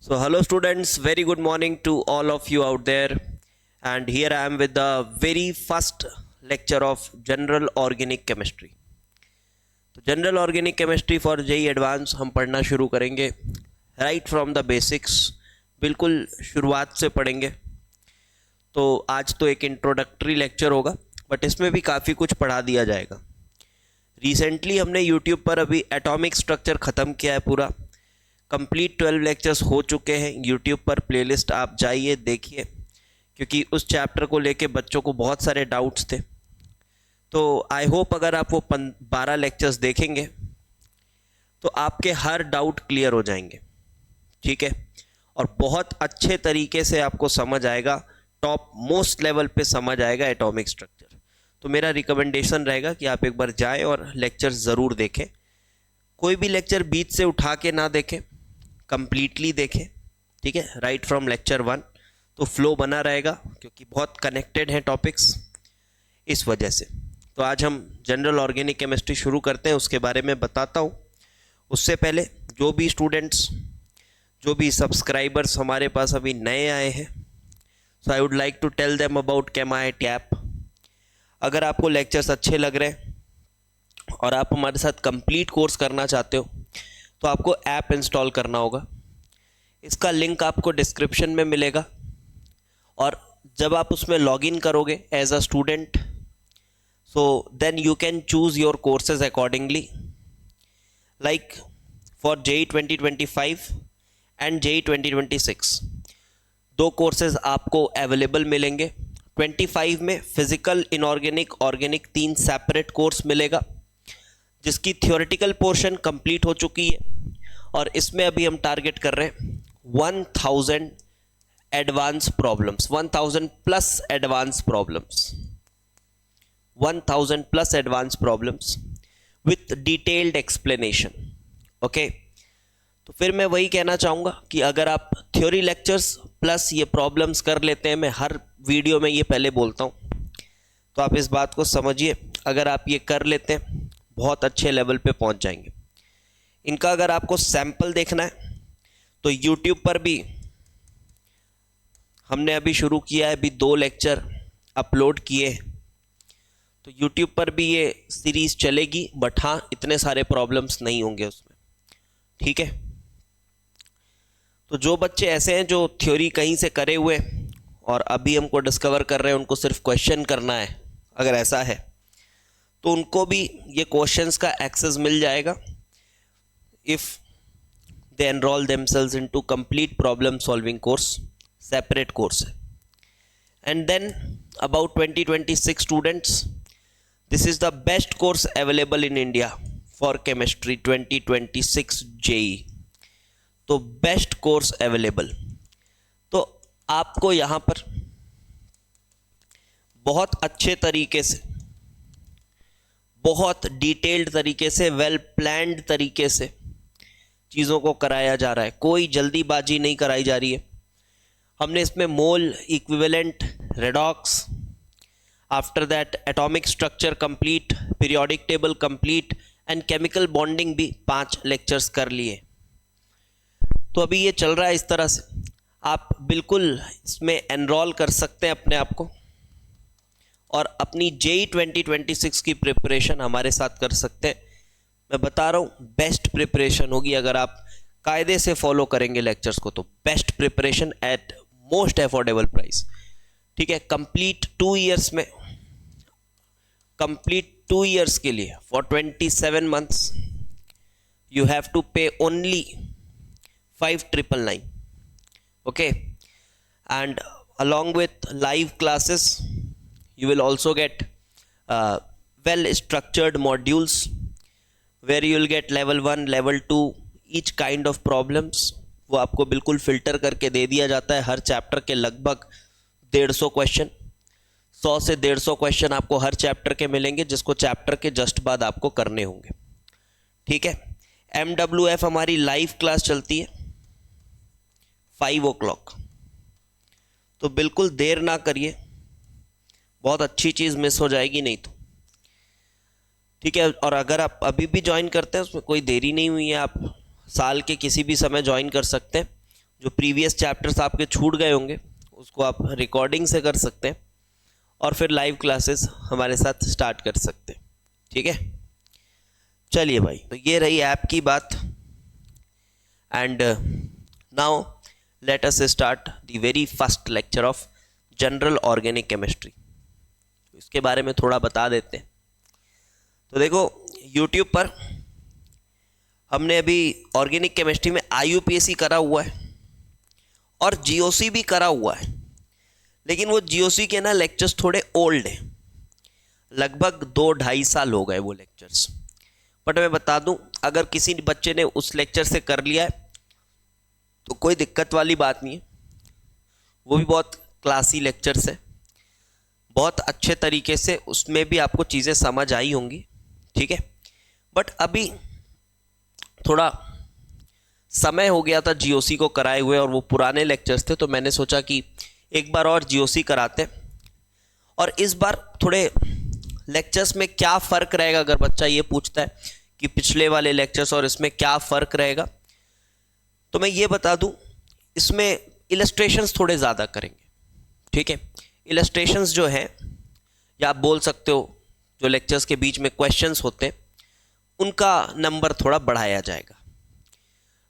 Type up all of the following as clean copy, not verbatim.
So, hello students, very good morning to all of you out there. And here I am with the very first lecture of General Organic Chemistry. तो general organic chemistry for JEE advance हम पढ़ना शुरू करेंगे right from the basics, बिल्कुल शुरुआत से पढ़ेंगे। तो आज तो एक इंट्रोडक्टरी लेक्चर होगा, बट इसमें भी काफ़ी कुछ पढ़ा दिया जाएगा। रिसेंटली हमने यूट्यूब पर अभी एटॉमिक स्ट्रक्चर ख़त्म किया है पूरा, कंप्लीट 12 लेक्चर्स हो चुके हैं। यूट्यूब पर प्लेलिस्ट आप जाइए देखिए, क्योंकि उस चैप्टर को लेके बच्चों को बहुत सारे डाउट्स थे। तो आई होप अगर आप वो 12 लेक्चर्स देखेंगे तो आपके हर डाउट क्लियर हो जाएंगे, ठीक है, और बहुत अच्छे तरीके से आपको समझ आएगा, टॉप मोस्ट लेवल पे समझ आएगा एटॉमिक स्ट्रक्चर। तो मेरा रिकमेंडेशन रहेगा कि आप एक बार जाएं और लेक्चर ज़रूर देखें। कोई भी लेक्चर बीच से उठा के ना देखें, कंप्लीटली देखें, ठीक है, राइट फ्रॉम लेक्चर 1, तो फ्लो बना रहेगा, क्योंकि बहुत कनेक्टेड हैं टॉपिक्स इस वजह से। तो आज हम जनरल ऑर्गेनिक केमिस्ट्री शुरू करते हैं, उसके बारे में बताता हूँ। उससे पहले जो भी स्टूडेंट्स, जो भी सब्सक्राइबर्स हमारे पास अभी नए आए हैं, so I would like to tell them about ChemIIT app. अगर आपको लेक्चर्स अच्छे लग रहे हैं और आप हमारे साथ कंप्लीट कोर्स करना चाहते हो तो आपको ऐप इंस्टॉल करना होगा। इसका लिंक आपको डिस्क्रिप्शन में मिलेगा, और जब आप उसमें लॉगिन करोगे as a student, so then you can choose your courses accordingly, like for JEE 2025 and JEE 2026 दो कोर्सेज आपको अवेलेबल मिलेंगे। 25 में physical, inorganic, organic 3 separate course मिलेगा, जिसकी थियोरेटिकल पोर्शन कंप्लीट हो चुकी है, और इसमें अभी हम टारगेट कर रहे हैं 1000 advance problems, 1000 plus advance problems, 1000 plus advance problems with detailed explanation. Okay, तो फिर मैं वही कहना चाहूँगा कि अगर आप थ्योरी लेक्चर्स प्लस ये प्रॉब्लम्स कर लेते हैं, मैं हर वीडियो में ये पहले बोलता हूँ, तो आप इस बात को समझिए, अगर आप ये कर लेते हैं बहुत अच्छे लेवल पे पहुँच जाएंगे। इनका अगर आपको सैंपल देखना है तो यूट्यूब पर भी हमने अभी शुरू किया है, अभी 2 लेक्चर अपलोड किए हैं, तो YouTube पर भी ये सीरीज़ चलेगी, बट हाँ इतने सारे प्रॉब्लम्स नहीं होंगे उसमें, ठीक है। तो जो बच्चे ऐसे हैं जो थ्योरी कहीं से करे हुए और अभी हमको डिस्कवर कर रहे हैं, उनको सिर्फ क्वेश्चन करना है, अगर ऐसा है तो उनको भी ये क्वेश्चंस का एक्सेस मिल जाएगा if they enrol themselves into complete problem solving course, separate course है। And then about 2026 students, this is the best course available in India for chemistry 2026 JEE। तो बेस्ट कोर्स अवेलेबल, तो आपको यहाँ पर बहुत अच्छे तरीके से, बहुत डिटेल्ड तरीके से, वेल प्लान्ड तरीके से चीज़ों को कराया जा रहा है, कोई जल्दीबाजी नहीं कराई जा रही है। हमने इसमें mole, equivalent, redox, after that atomic structure complete, periodic table complete and chemical bonding भी 5 लेक्चर्स कर लिए। तो अभी ये चल रहा है इस तरह से, आप बिल्कुल इसमें एनरोल कर सकते हैं अपने आप को, और अपनी JEE 2026 की प्रिपरेशन हमारे साथ कर सकते हैं। मैं बता रहा हूँ, बेस्ट प्रिपरेशन होगी अगर आप कायदे से फॉलो करेंगे लेक्चर्स को, तो best preparation at most affordable price, ठीक है। कंप्लीट 2 इयर्स में, कंप्लीट 2 इयर्स के लिए for 27 months you have to pay only 5999, okay. And along with live classes you will also get well structured modules where you will get level 1, level 2 each kind of problems। वो आपको बिल्कुल filter करके दे दिया जाता है। हर chapter के लगभग 150 question, 100 से 150 क्वेश्चन आपको हर चैप्टर के मिलेंगे, जिसको चैप्टर के जस्ट बाद आपको करने होंगे, ठीक है। MWF हमारी लाइव क्लास चलती है 5 o'clock, तो बिल्कुल देर ना करिए, बहुत अच्छी चीज़ मिस हो जाएगी नहीं तो, ठीक है। और अगर आप अभी भी ज्वाइन करते हैं, उसमें कोई देरी नहीं हुई है, आप साल के किसी भी समय ज्वाइन कर सकते हैं। जो प्रीवियस चैप्टर्स आपके छूट गए होंगे उसको आप रिकॉर्डिंग से कर सकते हैं और फिर लाइव क्लासेस हमारे साथ स्टार्ट कर सकते हैं। ठीक है, चलिए भाई, तो ये रही ऐप की बात। And now let us start the very first lecture of general organic chemistry. इसके बारे में थोड़ा बता देते हैं। तो देखो, यूट्यूब पर हमने अभी ऑर्गेनिक केमिस्ट्री में IUPAC करा हुआ है और GOC भी करा हुआ है, लेकिन वो GOC के ना लेक्चर्स थोड़े ओल्ड हैं, लगभग 2-2.5 साल हो गए वो लेक्चर्स। बट मैं बता दूं, अगर किसी बच्चे ने उस लेक्चर से कर लिया है तो कोई दिक्कत वाली बात नहीं है। वो भी बहुत क्लासी लेक्चर्स है, बहुत अच्छे तरीके से उसमें भी आपको चीज़ें समझ आई होंगी। ठीक है, बट अभी थोड़ा समय हो गया था GOC को कराए हुए और वो पुराने लेक्चर्स थे, तो मैंने सोचा कि एक बार और GOC कराते। और इस बार थोड़े लेक्चर्स में क्या फ़र्क रहेगा, अगर बच्चा ये पूछता है कि पिछले वाले लेक्चर्स और इसमें क्या फ़र्क रहेगा, तो मैं ये बता दूं, इसमें इलस्ट्रेशंस थोड़े ज़्यादा करेंगे। ठीक है, इलस्ट्रेशंस जो है, या आप बोल सकते हो जो लेक्चर्स के बीच में क्वेश्चंस होते हैं उनका नंबर थोड़ा बढ़ाया जाएगा।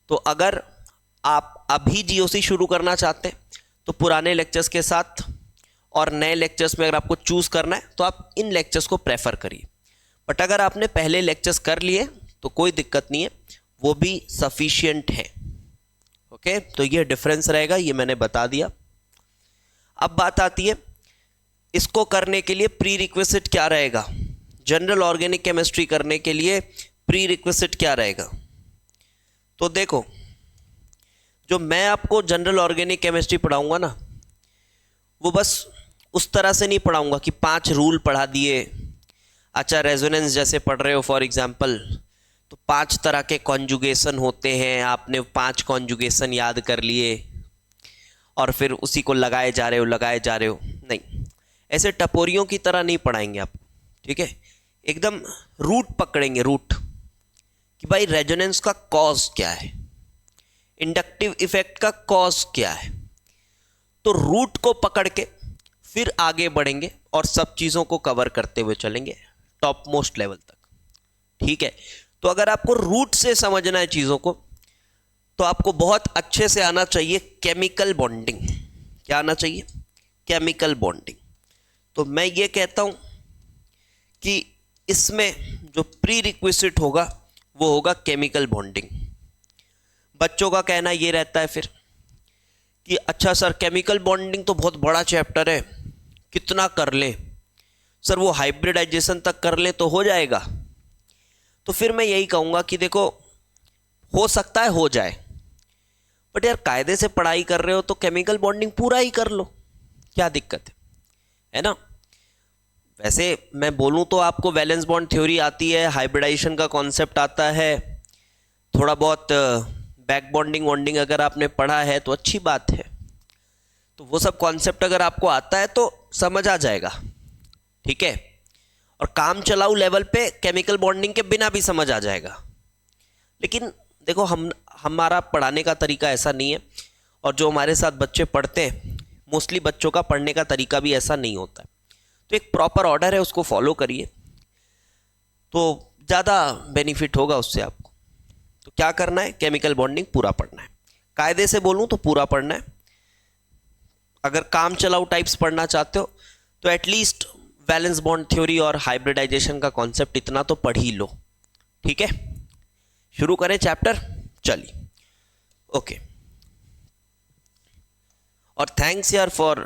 तो अगर आप अभी GOC शुरू करना चाहते हैं तो पुराने लेक्चर्स के साथ, और नए लेक्चर्स में अगर आपको चूज़ करना है तो आप इन लेक्चर्स को प्रेफर करिए। बट अगर आपने पहले लेक्चर्स कर लिए तो कोई दिक्कत नहीं है, वो भी सफिशिएंट है। ओके, तो ये डिफरेंस रहेगा, ये मैंने बता दिया। अब बात आती है इसको करने के लिए प्री रिक्विजिट क्या रहेगा, जनरल ऑर्गेनिक केमिस्ट्री करने के लिए प्री रिक्विजिट क्या रहेगा। तो देखो, जो मैं आपको जनरल ऑर्गेनिक केमिस्ट्री पढ़ाऊंगा ना, वो बस उस तरह से नहीं पढ़ाऊंगा कि 5 रूल पढ़ा दिए। अच्छा, रेजोनेंस जैसे पढ़ रहे हो फॉर एग्जांपल, तो 5 तरह के कॉन्जुगेशन होते हैं, आपने 5 कॉन्जुगेशन याद कर लिए और फिर उसी को लगाए जा रहे हो। नहीं, ऐसे टपोरियों की तरह नहीं पढ़ाएंगे आपको। ठीक है, एकदम रूट पकड़ेंगे, रूट कि भाई रेजोनेंस का कॉज क्या है, इंडक्टिव इफेक्ट का कॉज क्या है। तो रूट को पकड़ के फिर आगे बढ़ेंगे और सब चीज़ों को कवर करते हुए चलेंगे टॉप मोस्ट लेवल तक। ठीक है, तो अगर आपको रूट से समझना है चीज़ों को, तो आपको बहुत अच्छे से आना चाहिए केमिकल बॉन्डिंग। क्या आना चाहिए? Chemical bonding. तो मैं ये कहता हूँ कि इसमें जो प्री रिक्विजिट होगा वो होगा केमिकल बॉन्डिंग। बच्चों का कहना ये रहता है फिर कि अच्छा सर, केमिकल बॉन्डिंग तो बहुत बड़ा चैप्टर है, कितना कर लें सर, वो हाइब्रिडाइजेशन तक कर लें तो हो जाएगा। तो फिर मैं यही कहूँगा कि देखो, हो सकता है हो जाए, बट यार कायदे से पढ़ाई कर रहे हो तो केमिकल बॉन्डिंग पूरा ही कर लो, क्या दिक्कत है ना। वैसे मैं बोलूँ तो आपको वैलेंस बॉन्ड थ्योरी आती है, हाइब्रिडाइजेशन का कॉन्सेप्ट आता है, थोड़ा बहुत बैक बॉन्डिंग वॉन्डिंग अगर आपने पढ़ा है तो अच्छी बात है। तो वो सब कॉन्सेप्ट अगर आपको आता है तो समझ आ जाएगा। ठीक है, और काम चलाऊ लेवल पे केमिकल बॉन्डिंग के बिना भी समझ आ जाएगा। लेकिन देखो, हमारा पढ़ाने का तरीका ऐसा नहीं है, और जो हमारे साथ बच्चे पढ़ते हैं मोस्टली बच्चों का पढ़ने का तरीका भी ऐसा नहीं होता है। तो एक प्रॉपर ऑर्डर है, उसको फॉलो करिए तो ज़्यादा बेनिफिट होगा उससे आपको। तो क्या करना है? केमिकल बॉन्डिंग पूरा पढ़ना है। कायदे से बोलूँ तो पूरा पढ़ना है। अगर काम चलाऊ टाइप्स पढ़ना चाहते हो तो एटलीस्ट वैलेंस बॉन्ड थ्योरी और हाइब्रिडाइजेशन का कॉन्सेप्ट इतना तो पढ़ ही लो। ठीक है, शुरू करें चैप्टर। चलिए, ओके। और थैंक्स यार फॉर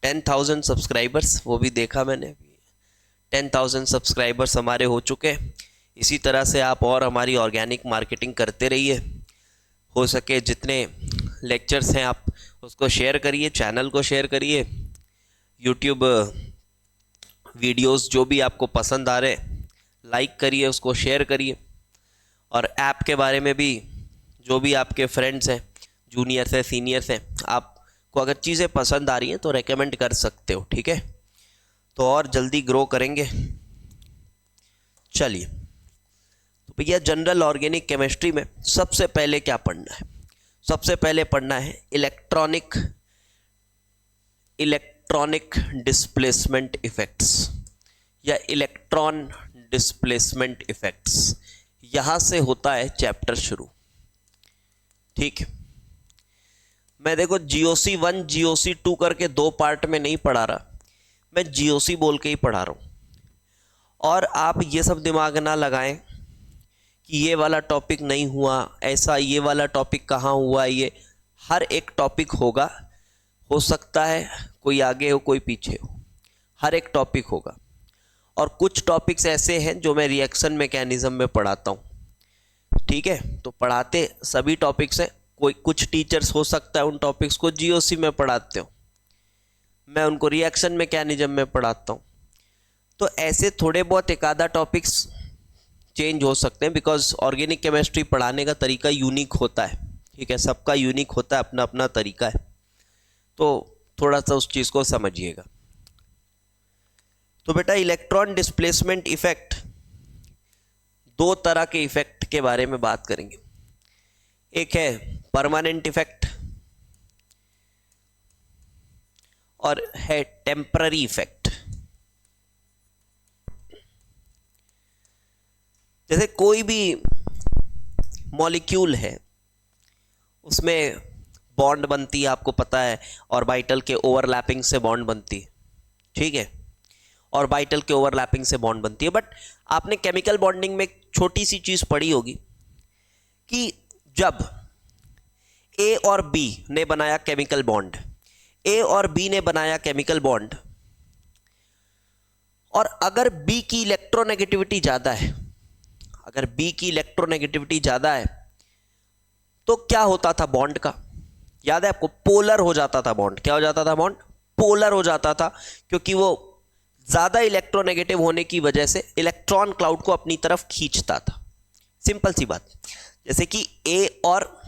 10,000 सब्सक्राइबर्स, वो भी देखा मैंने, 10,000 सब्सक्राइबर्स हमारे हो चुके। इसी तरह से आप और हमारी ऑर्गेनिक मार्केटिंग करते रहिए। हो सके जितने लेक्चर्स हैं आप उसको शेयर करिए, चैनल को शेयर करिए, यूट्यूब वीडियोस जो भी आपको पसंद आ रहे लाइक करिए, उसको शेयर करिए। और ऐप के बारे में भी जो भी आपके फ्रेंड्स हैं, जूनियर्स हैं, सीनियर्स हैं, आपको अगर चीज़ें पसंद आ रही हैं तो रेकमेंड कर सकते हो। ठीक है, तो और जल्दी ग्रो करेंगे। चलिए, तो भैया जनरल ऑर्गेनिक केमिस्ट्री में सबसे पहले क्या पढ़ना है? सबसे पहले पढ़ना है इलेक्ट्रॉनिक डिस्प्लेसमेंट इफेक्ट्स या इलेक्ट्रॉन डिस्प्लेसमेंट इफेक्ट्स। यहां से होता है चैप्टर शुरू। ठीक है, मैं देखो GOC 1 GOC 2 करके 2 पार्ट में नहीं पढ़ा रहा, मैं GOC बोल के ही पढ़ा रहा हूं। और आप ये सब दिमाग ना लगाएं कि ये वाला टॉपिक नहीं हुआ, ऐसा ये वाला टॉपिक कहाँ हुआ। ये हर एक टॉपिक होगा, हो सकता है कोई आगे हो कोई पीछे हो, हर एक टॉपिक होगा। और कुछ टॉपिक्स ऐसे हैं जो मैं रिएक्शन मैकेनिज्म में पढ़ाता हूँ। ठीक है, तो पढ़ाते सभी टॉपिक्स हैं। कोई कुछ टीचर्स हो सकता है उन टॉपिक्स को GOC में पढ़ाते हो, मैं उनको रिएक्शन मैकेनिज्म में पढ़ाता हूँ। तो ऐसे थोड़े बहुत एक आधा टॉपिक्स चेंज हो सकते हैं, बिकॉज ऑर्गेनिक केमिस्ट्री पढ़ाने का तरीका यूनिक होता है। ठीक है, सबका यूनिक होता है, अपना अपना तरीका है, तो थोड़ा सा उस चीज़ को समझिएगा। तो बेटा इलेक्ट्रॉन डिस्प्लेसमेंट इफेक्ट, 2 तरह के इफेक्ट के बारे में बात करेंगे। एक है परमानेंट इफेक्ट और है टेम्पररी इफेक्ट। जैसे कोई भी मॉलिक्यूल है, उसमें बॉन्ड बनती है, आपको पता है, ऑर्बिटल के ओवरलैपिंग से बॉन्ड बनती है। ठीक है, ऑर्बिटल के ओवरलैपिंग से बॉन्ड बनती है। बट आपने केमिकल बॉन्डिंग में एक छोटी सी चीज पढ़ी होगी कि जब A और B ने बनाया केमिकल बॉन्ड, A और B ने बनाया केमिकल बॉन्ड, और अगर B की इलेक्ट्रोनेगेटिविटी ज़्यादा है, अगर B की इलेक्ट्रोनेगेटिविटी ज़्यादा है तो क्या होता था बॉन्ड का? याद है आपको? पोलर हो जाता था बॉन्ड। क्या हो जाता था बॉन्ड? पोलर हो जाता था, क्योंकि वो ज़्यादा इलेक्ट्रोनेगेटिव होने की वजह से इलेक्ट्रॉन क्लाउड को अपनी तरफ खींचता था। सिंपल सी बात। जैसे कि A और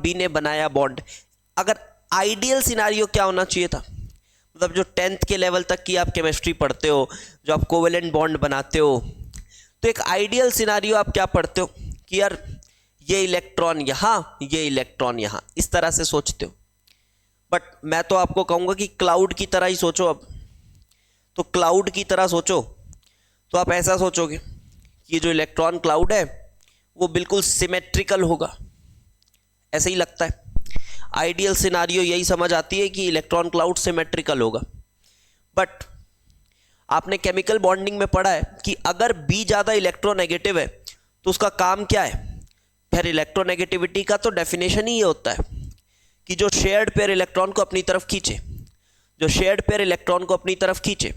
B ने बनाया बॉन्ड। अगर आइडियल सिनारियो क्या होना चाहिए था, मतलब जो 10th के लेवल तक की आप केमिस्ट्री पढ़ते हो, जो आप कोवेलेंट बॉन्ड बनाते हो, तो एक आइडियल सिनारियो आप क्या पढ़ते हो कि यार ये इलेक्ट्रॉन यहाँ, ये इलेक्ट्रॉन यहाँ, इस तरह से सोचते हो। बट मैं तो आपको कहूँगा कि क्लाउड की तरह ही सोचो। अब तो क्लाउड की तरह सोचो, तो आप ऐसा सोचोगे कि जो इलेक्ट्रॉन क्लाउड है वो बिल्कुल सिमेट्रिकल होगा, ऐसे ही लगता है। आइडियल सिनारियो यही समझ आती है कि इलेक्ट्रॉन क्लाउड सिमेट्रिकल होगा। बट आपने केमिकल बॉन्डिंग में पढ़ा है कि अगर B ज़्यादा इलेक्ट्रोनेगेटिव है तो उसका काम क्या है? फिर इलेक्ट्रोनेगेटिविटी का तो डेफिनेशन ही ये होता है कि जो शेयर्ड पेयर इलेक्ट्रॉन को अपनी तरफ खींचे, जो शेयर्ड पेयर इलेक्ट्रॉन को अपनी तरफ खींचे।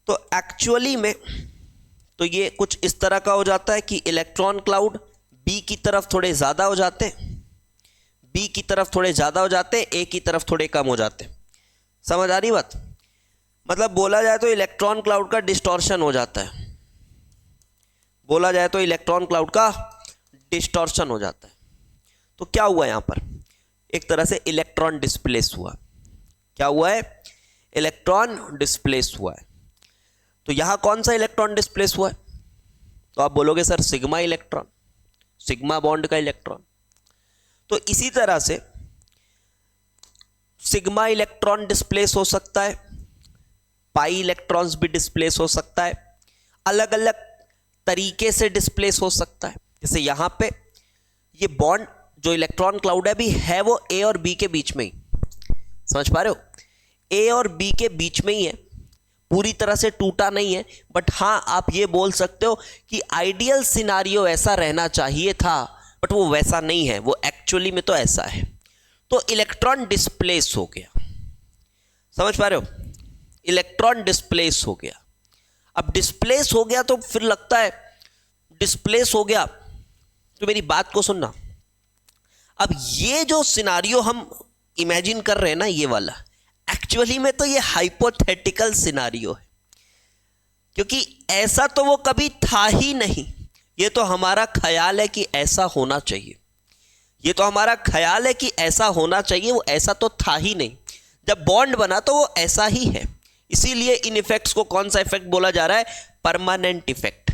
तो एक्चुअली में तो ये कुछ इस तरह का हो जाता है कि इलेक्ट्रॉन क्लाउड B की तरफ थोड़े ज़्यादा हो जाते हैं, B की तरफ थोड़े ज़्यादा हो जाते हैं, A की तरफ थोड़े कम हो जाते हैं। समझ आ रही बात? मतलब बोला जाए तो इलेक्ट्रॉन क्लाउड का डिस्टॉर्शन हो जाता है, बोला जाए तो इलेक्ट्रॉन क्लाउड का डिस्टॉर्शन हो जाता है। तो क्या हुआ यहाँ पर? एक तरह से इलेक्ट्रॉन डिस्प्लेस हुआ। क्या हुआ है? इलेक्ट्रॉन डिस्प्लेस हुआ है। तो यहाँ कौन सा इलेक्ट्रॉन डिस्प्लेस हुआ है? तो आप बोलोगे sir sigma electron, sigma bond का इलेक्ट्रॉन। तो इसी तरह से सिग्मा इलेक्ट्रॉन डिस्प्लेस हो सकता है, पाई इलेक्ट्रॉन्स भी डिस्प्लेस हो सकता है, अलग अलग तरीके से डिस्प्लेस हो सकता है। जैसे यहां पे ये बॉन्ड जो इलेक्ट्रॉन क्लाउड है भी है वो A और B के बीच में ही। समझ पा रहे हो? A और B के बीच में ही है, पूरी तरह से टूटा नहीं है। बट हाँ, आप ये बोल सकते हो कि आइडियल सिनारियो ऐसा रहना चाहिए था, बट वो वैसा नहीं है, वो एक्चुअली में तो ऐसा है। तो इलेक्ट्रॉन डिस्प्लेस हो गया। समझ पा रहे हो? इलेक्ट्रॉन डिस्प्लेस हो गया। अब डिस्प्लेस हो गया तो फिर लगता है डिस्प्लेस हो गया, तो मेरी बात को सुनना। अब ये जो सिनारियो हम इमेजिन कर रहे हैं ना, ये वाला, एक्चुअली में तो ये हाइपोथेटिकल सिनारियो है, क्योंकि ऐसा तो वो कभी था ही नहीं। ये तो हमारा ख्याल है कि ऐसा होना चाहिए, ये तो हमारा ख्याल है कि ऐसा होना चाहिए, वो ऐसा तो था ही नहीं। जब बॉन्ड बना तो वो ऐसा ही है। इसीलिए इन इफेक्ट्स को कौन सा इफेक्ट बोला जा रहा है? Permanent effect.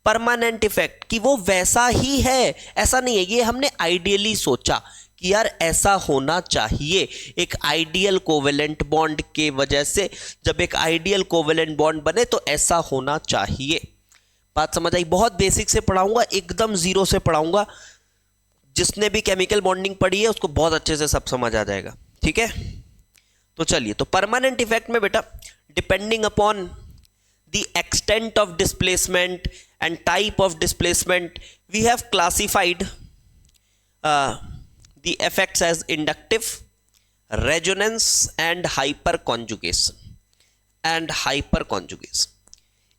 परमानेंट इफेक्ट कि वो वैसा ही है, ऐसा नहीं है, ये हमने आइडियली सोचा कि यार ऐसा होना चाहिए। एक आइडियल कोवेलेंट बॉन्ड के वजह से, जब एक आइडियल कोवेलेंट बॉन्ड बने तो ऐसा होना चाहिए। बात समझ आई? बहुत बेसिक से पढ़ाऊंगा, एकदम जीरो से पढ़ाऊंगा। जिसने भी केमिकल बॉन्डिंग पढ़ी है उसको बहुत अच्छे से सब समझ आ जाएगा, ठीक है। तो चलिए, तो परमानेंट इफेक्ट में बेटा, depending upon the extent of displacement and type of displacement, we have classified the effects as inductive, resonance and hyperconjugation।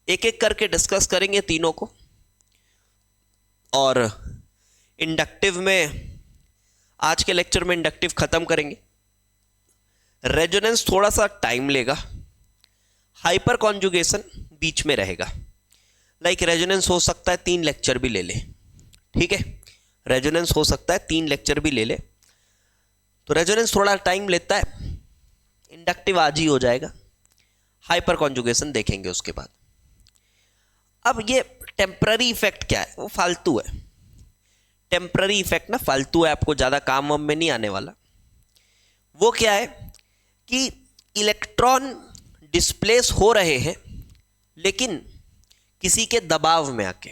एक एक करके डिस्कस करेंगे तीनों को। और इंडक्टिव में आज के लेक्चर में इंडक्टिव खत्म करेंगे। रेजोनेंस थोड़ा सा टाइम लेगा, हाइपर कॉन्जुगेशन बीच में रहेगा। लाइक रेजोनेंस हो सकता है 3 लेक्चर भी ले ले, ठीक है। रेजोनेंस हो सकता है 3 लेक्चर भी ले ले, तो रेजोनेंस थोड़ा टाइम लेता है, इंडक्टिव आज ही हो जाएगा। हाइपर कॉन्जुगेशन देखेंगे उसके बाद। अब ये टेम्पररी इफेक्ट क्या है? वो फालतू है। टेम्पररी इफेक्ट ना फालतू है, आपको ज़्यादा काम में नहीं आने वाला। वो क्या है कि इलेक्ट्रॉन डिस्प्लेस हो रहे हैं लेकिन किसी के दबाव में आके,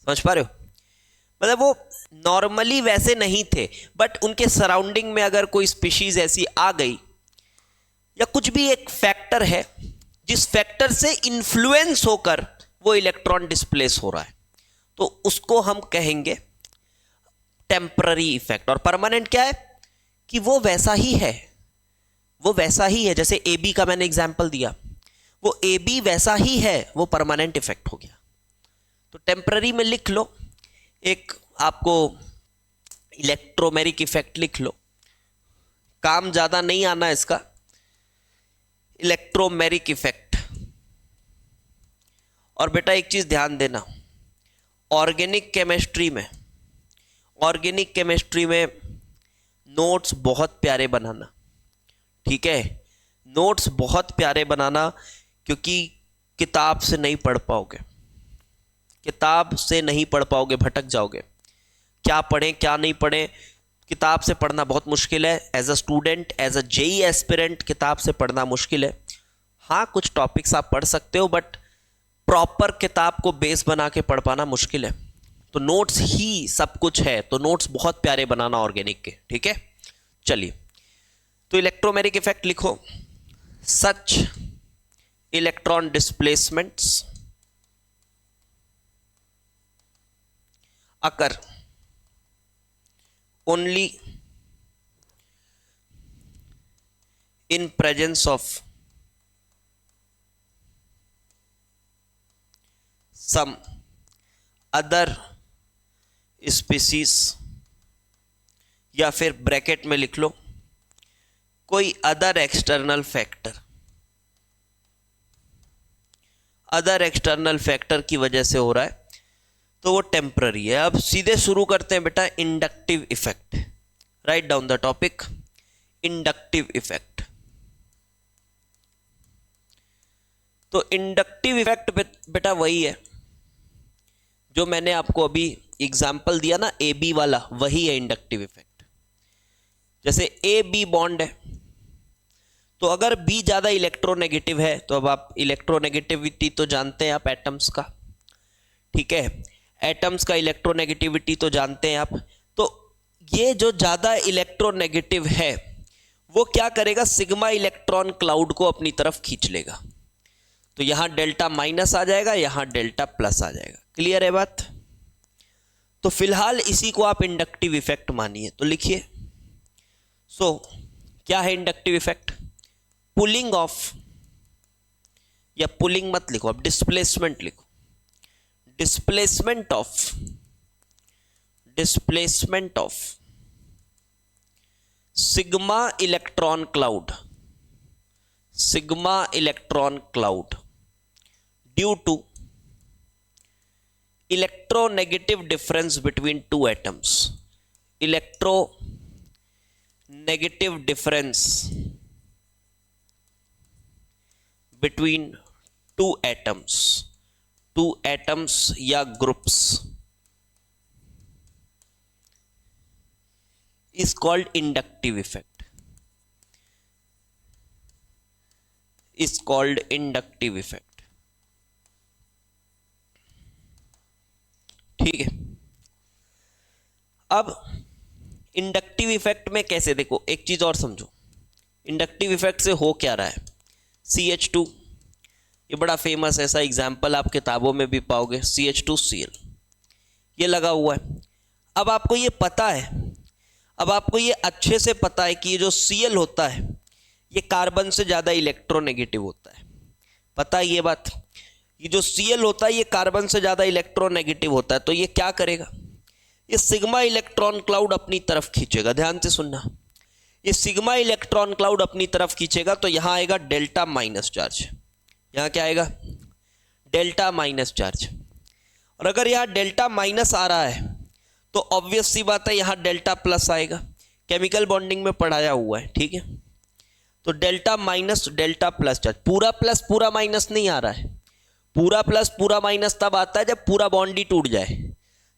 समझ पा रहे हो? मतलब वो नॉर्मली वैसे नहीं थे, बट उनके सराउंडिंग में अगर कोई स्पीशीज ऐसी आ गई या कुछ भी एक फैक्टर है जिस फैक्टर से इन्फ्लुएंस होकर वो इलेक्ट्रॉन डिस्प्लेस हो रहा है, तो उसको हम कहेंगे टेम्पररी इफेक्ट। और परमानेंट क्या है कि वो वैसा ही है, वो वैसा ही है। जैसे ए बी का मैंने एग्जाम्पल दिया, वो ए बी वैसा ही है, वो परमानेंट इफेक्ट हो गया। तो टेम्पररी में लिख लो, एक आपको इलेक्ट्रोमेरिक इफेक्ट लिख लो, काम ज्यादा नहीं आना इसका, इलेक्ट्रोमेरिक इफेक्ट। और बेटा एक चीज ध्यान देना, ऑर्गेनिक केमिस्ट्री में नोट्स बहुत प्यारे बनाना, ठीक है। नोट्स बहुत प्यारे बनाना, क्योंकि किताब से नहीं पढ़ पाओगे, किताब से नहीं पढ़ पाओगे, भटक जाओगे। क्या पढ़ें क्या नहीं पढ़ें, किताब से पढ़ना बहुत मुश्किल है। As a student, as a JEE aspirant किताब से पढ़ना मुश्किल है। हाँ, कुछ टॉपिक्स आप पढ़ सकते हो, बट प्रॉपर किताब को बेस बना के पढ़ पाना मुश्किल है। तो नोट्स ही सब कुछ है, तो नोट्स बहुत प्यारे बनाना ऑर्गेनिक के, ठीक है। चलिए, तो इलेक्ट्रोमेरिक इफेक्ट लिखो, such electron displacements occur only in presence of some other species, या फिर ब्रैकेट में लिख लो कोई अदर एक्सटर्नल फैक्टर की वजह से हो रहा है, तो वो टेम्पररी है। अब सीधे शुरू करते हैं बेटा inductive effect. Write down the topic, inductive effect. तो इंडक्टिव इफेक्ट बेटा वही है जो मैंने आपको अभी एग्जाम्पल दिया ना, ए बी वाला, वही है इंडक्टिव इफेक्ट। जैसे ए बी बॉन्ड है, तो अगर बी ज्यादा इलेक्ट्रोनेगेटिव है, तो अब आप इलेक्ट्रोनेगेटिविटी तो जानते हैं आप एटम्स का, ठीक है। एटम्स का इलेक्ट्रोनेगेटिविटी तो जानते हैं आप। तो ये जो ज्यादा इलेक्ट्रोनेगेटिव है वो क्या करेगा, सिग्मा इलेक्ट्रॉन क्लाउड को अपनी तरफ खींच लेगा। तो यहां डेल्टा माइनस आ जाएगा, यहां डेल्टा प्लस आ जाएगा। क्लियर है बात? तो फिलहाल इसी को आप इंडक्टिव इफेक्ट मानिए। तो लिखिए, सो क्या है इंडक्टिव इफेक्ट? पुलिंग ऑफ, या पुलिंग मत लिखो, अब डिस्प्लेसमेंट लिखो। Displacement of sigma electron cloud due to electronegative difference between two atoms. Electronegative difference between two two atoms या groups is called inductive effect, is called inductive effect. ठीक है, अब inductive effect में कैसे, देखो एक चीज और समझो, इंडक्टिव इफेक्ट से हो क्या रहा है। CH2, ये बड़ा फेमस ऐसा एग्जाम्पल आप किताबों में भी पाओगे, CH2Cl ये लगा हुआ है। अब आपको ये पता है, अब आपको ये अच्छे से पता है कि ये जो Cl होता है ये कार्बन से ज़्यादा इलेक्ट्रोनेगेटिव होता है। पता है ये बात, ये जो Cl होता है ये कार्बन से ज़्यादा इलेक्ट्रोनेगेटिव होता है। तो ये क्या करेगा, ये सिग्मा इलेक्ट्रॉन क्लाउड अपनी तरफ खींचेगा। ध्यान से सुनना, ये सिग्मा इलेक्ट्रॉन क्लाउड अपनी तरफ खींचेगा तो यहाँ आएगा डेल्टा माइनस चार्ज। यहाँ क्या आएगा, डेल्टा माइनस चार्ज। और अगर यहाँ डेल्टा माइनस आ रहा है तो ऑब्वियस सी बात है यहाँ डेल्टा प्लस आएगा, केमिकल बॉन्डिंग में पढ़ाया हुआ है। ठीक है, तो delta minus delta plus charge, पूरा प्लस पूरा माइनस नहीं आ रहा है। पूरा प्लस पूरा माइनस तब आता है जब पूरा बॉन्ड ही टूट जाए।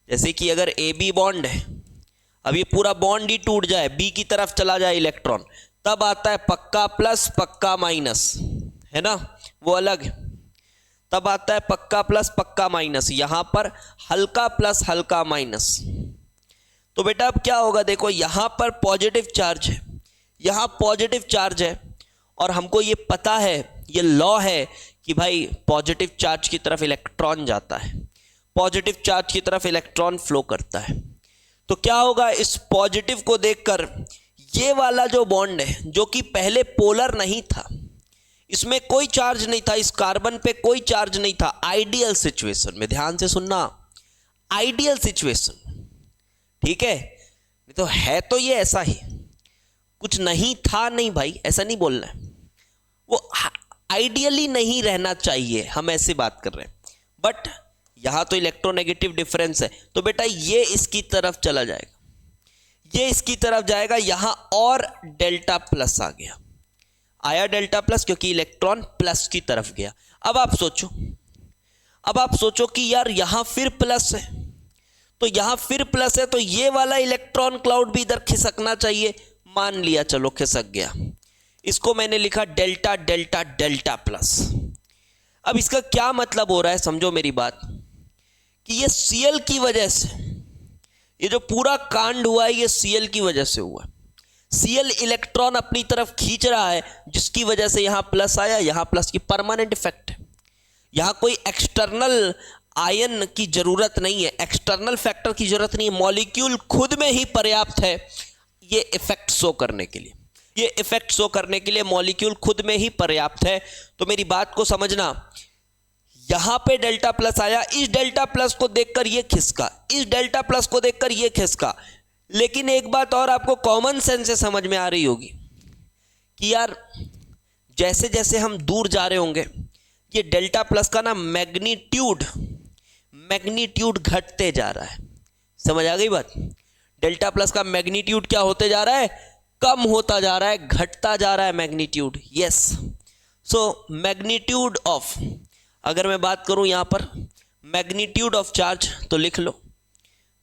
जैसे कि अगर AB बॉन्ड है, अब ये पूरा बॉन्ड ही टूट जाए, B की तरफ चला जाए इलेक्ट्रॉन, तब आता है पक्का प्लस पक्का माइनस, है ना, वो अलग है। तब आता है पक्का प्लस पक्का माइनस, यहां पर हल्का प्लस हल्का माइनस। तो बेटा अब क्या होगा, देखो यहां पर पॉजिटिव चार्ज है, यहां पॉजिटिव चार्ज है, और हमको ये पता है, ये लॉ है कि भाई पॉजिटिव चार्ज की तरफ इलेक्ट्रॉन जाता है, पॉजिटिव चार्ज की तरफ इलेक्ट्रॉन फ्लो करता है। तो क्या होगा, इस पॉजिटिव को देखकर ये वाला जो बॉन्ड है जो कि पहले पोलर नहीं था, इसमें कोई चार्ज नहीं था, इस कार्बन पे कोई चार्ज नहीं था, आइडियल सिचुएशन में, ध्यान से सुनना, आइडियल सिचुएशन, ठीक है, तो है तो ये ऐसा ही, कुछ नहीं था नहीं भाई, ऐसा नहीं बोलना है, वो आइडियली नहीं रहना चाहिए, हम ऐसे बात कर रहे हैं। बट यहां तो इलेक्ट्रोनेगेटिव डिफरेंस है, तो बेटा ये इसकी तरफ चला जाएगा, ये इसकी तरफ जाएगा, यहां और डेल्टा प्लस आ गया, आया डेल्टा प्लस क्योंकि इलेक्ट्रॉन प्लस की तरफ गया। अब आप सोचो, अब आप सोचो कि यार यहां फिर प्लस है, तो यहां फिर प्लस है, तो ये वाला इलेक्ट्रॉन क्लाउड भी इधर खिसकना चाहिए, मान लिया चलो खिसक गया, इसको मैंने लिखा डेल्टा डेल्टा डेल्टा प्लस। अब इसका क्या मतलब हो रहा है, समझो मेरी बात, कि ये Cl की वजह से, ये जो पूरा कांड हुआ है ये Cl की वजह से हुआ है। Cl इलेक्ट्रॉन अपनी तरफ खींच रहा है, जिसकी वजह से यहां प्लस आया, यहां प्लस की परमानेंट इफेक्ट है, यहां कोई एक्सटर्नल आयन की जरूरत नहीं है, एक्सटर्नल फैक्टर की जरूरत नहीं है, मॉलिक्यूल खुद में ही पर्याप्त है ये इफेक्ट शो करने के लिए, ये इफेक्ट शो करने के लिए मॉलिक्यूल खुद में ही पर्याप्त है। तो मेरी बात को समझना, यहां पे डेल्टा प्लस आया, इस डेल्टा प्लस को देखकर ये खिसका, इस डेल्टा प्लस को देखकर ये खिसका, लेकिन एक बात और आपको कॉमन सेंस से समझ में आ रही होगी कि यार जैसे जैसे हम दूर जा रहे होंगे ये डेल्टा प्लस का ना मैग्नीट्यूड घटते जा रहा है। समझ आ गई बात, डेल्टा प्लस का मैग्नीट्यूड क्या होते जा रहा है, कम होता जा रहा है, घटता जा रहा है magnitude. Yes, so magnitude of, अगर मैं बात करूं यहां पर मैग्नीट्यूड ऑफ चार्ज, तो लिख लो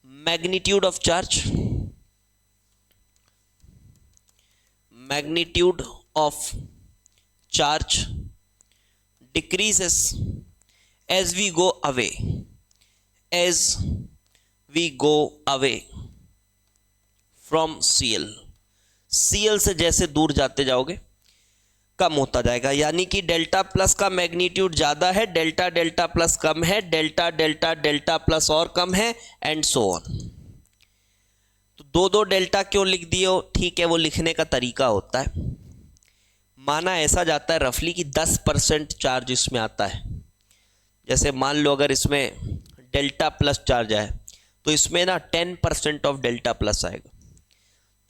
magnitude of charge, magnitude of charge decreases as we go away, as we go away from Cl, Cl से जैसे दूर जाते जाओगे कम होता जाएगा, यानी कि डेल्टा प्लस का मैग्नीट्यूड ज्यादा है, डेल्टा डेल्टा प्लस कम है, डेल्टा डेल्टा डेल्टा प्लस और कम है, एंड सो ऑन। तो दो दो डेल्टा क्यों लिख दिए हो, ठीक है, वो लिखने का तरीका होता है, माना ऐसा जाता है रफली कि 10% चार्ज इसमें आता है। जैसे मान लो अगर इसमें डेल्टा प्लस चार्ज है तो इसमें ना 10% ऑफ डेल्टा प्लस आएगा,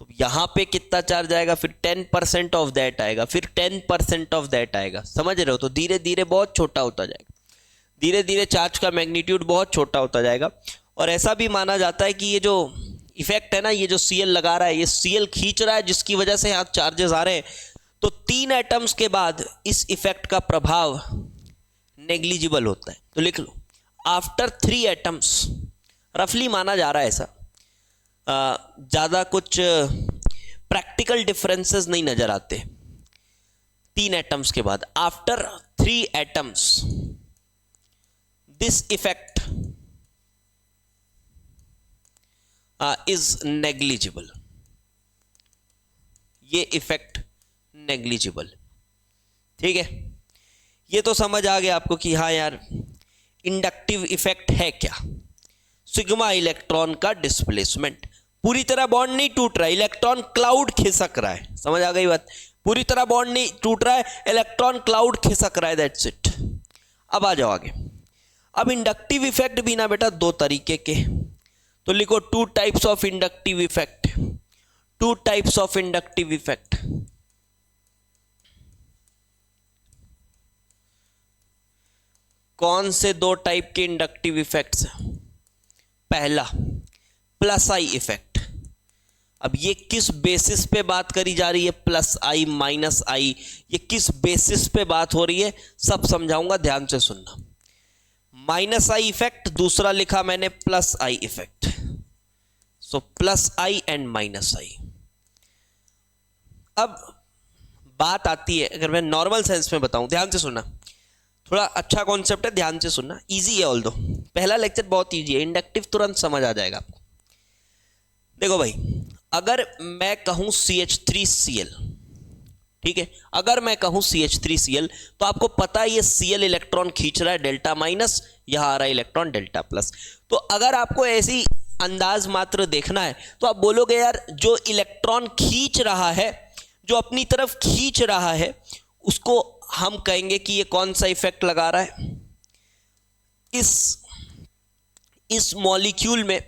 तो यहाँ पे कितना चार्ज आएगा, फिर 10% ऑफ दैट आएगा, फिर 10% ऑफ दैट आएगा। समझ रहे हो, तो धीरे धीरे बहुत छोटा होता जाएगा, धीरे धीरे चार्ज का मैग्नीट्यूड बहुत छोटा होता जाएगा। और ऐसा भी माना जाता है कि ये जो इफेक्ट है ना, ये जो Cl लगा रहा है, ये Cl खींच रहा है, जिसकी वजह से यहाँ चार्जेस आ रहे हैं, तो 3 एटम्स के बाद इस इफेक्ट का प्रभाव नेग्लिजिबल होता है। तो लिख लो, आफ्टर 3 एटम्स, रफली माना जा रहा है ऐसा, ज़्यादा कुछ प्रैक्टिकल डिफरेंसेस नहीं नजर आते 3 एटम्स के बाद। After 3 atoms this effect is negligible, ये इफेक्ट नेग्लिजिबल। ठीक है, ये तो समझ आ गया आपको कि हाँ यार इंडक्टिव इफेक्ट है क्या, सिग्मा इलेक्ट्रॉन का डिस्प्लेसमेंट, पूरी तरह बॉन्ड नहीं टूट रहा है, इलेक्ट्रॉन क्लाउड खिसक रहा है, समझ आ गई बात, पूरी तरह बॉन्ड नहीं टूट रहा है, इलेक्ट्रॉन क्लाउड खिसक रहा है, दैट्स इट। अब आ जाओ आगे। अब इंडक्टिव इफेक्ट भी ना बेटा 2 तरीके के, तो लिखो 2 types of inductive effect, 2 types of inductive effect. कौन से 2 टाइप के इंडक्टिव इफेक्ट्स? पहला प्लस आई इफेक्ट। अब ये किस बेसिस पे बात करी जा रही है, प्लस आई माइनस आई, ये किस बेसिस पे बात हो रही है, सब समझाऊंगा, ध्यान से सुनना। माइनस आई इफेक्ट, दूसरा लिखा मैंने plus I effect, so plus I and minus I. अब बात आती है, अगर मैं नॉर्मल सेंस में बताऊं, ध्यान से सुनना, थोड़ा अच्छा कॉन्सेप्ट है, ध्यान से सुनना, इजी है, ऑल्दो पहला लेक्चर बहुत इजी है, इंडक्टिव तुरंत समझ आ जाएगा आपको। देखो भाई, अगर मैं कहूं CH3Cl, ठीक है, अगर मैं कहूं CH3Cl, तो आपको पता है ये Cl इलेक्ट्रॉन खींच रहा है डेल्टा माइनस, यहां आ रहा है इलेक्ट्रॉन डेल्टा प्लस। तो अगर आपको ऐसी अंदाज मात्र देखना है तो आप बोलोगे यार जो इलेक्ट्रॉन खींच रहा है, जो अपनी तरफ खींच रहा है, उसको हम कहेंगे कि ये कौन सा इफेक्ट लगा रहा है, इस मॉलिक्यूल में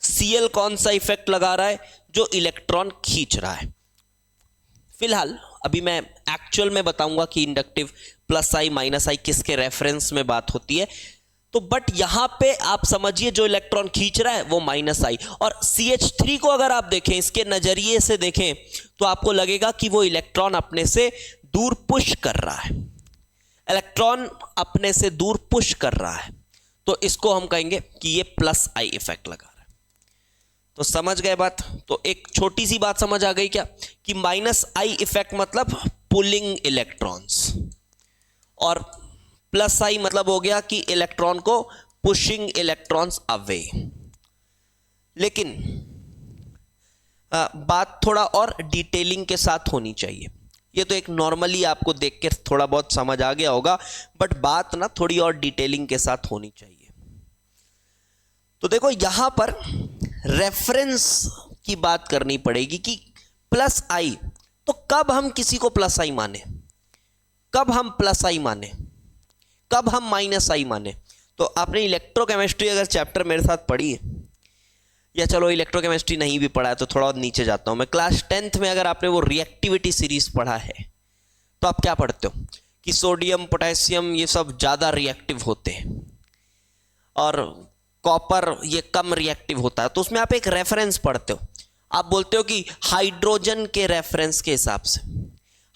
Cl कौन सा इफेक्ट लगा रहा है, जो इलेक्ट्रॉन खींच रहा है। फिलहाल अभी मैं एक्चुअल में बताऊंगा कि इंडक्टिव प्लस आई माइनस आई किसके रेफरेंस में बात होती है, तो बट यहां पे आप समझिए जो इलेक्ट्रॉन खींच रहा है वो माइनस आई, और CH3 को अगर आप देखें, इसके नजरिए से देखें, तो आपको लगेगा कि वो इलेक्ट्रॉन अपने से दूर पुश कर रहा है, इलेक्ट्रॉन अपने से दूर पुश कर रहा है, तो इसको हम कहेंगे कि ये प्लस आई इफेक्ट लगा रहा है। तो समझ गए बात? तो एक छोटी सी बात समझ आ गई क्या, कि माइनस आई इफेक्ट मतलब पुलिंग इलेक्ट्रॉन्स, और प्लस आई मतलब हो गया कि इलेक्ट्रॉन को पुशिंग इलेक्ट्रॉन्स अवे। लेकिन बात थोड़ा और डिटेलिंग के साथ होनी चाहिए, ये तो एक नॉर्मली आपको देख के थोड़ा बहुत समझ आ गया होगा, बट बात ना थोड़ी और डिटेलिंग के साथ होनी चाहिए। तो देखो यहां पर रेफरेंस की बात करनी पड़ेगी कि प्लस आई, तो कब हम किसी को प्लस आई माने, कब हम प्लस आई माने, कब हम माइनस आई माने। तो आपने इलेक्ट्रोकेमिस्ट्री अगर चैप्टर मेरे साथ पढ़ी है, या चलो इलेक्ट्रोकेमिस्ट्री नहीं भी पढ़ा है तो थोड़ा और नीचे जाता हूं मैं, क्लास 10th में अगर आपने वो रिएक्टिविटी सीरीज पढ़ा है, तो आप क्या पढ़ते हो कि सोडियम पोटेशियम ये सब ज़्यादा रिएक्टिव होते हैं और कॉपर ये कम रिएक्टिव होता है। तो उसमें आप एक रेफरेंस पढ़ते हो, आप बोलते हो कि हाइड्रोजन के रेफरेंस के हिसाब से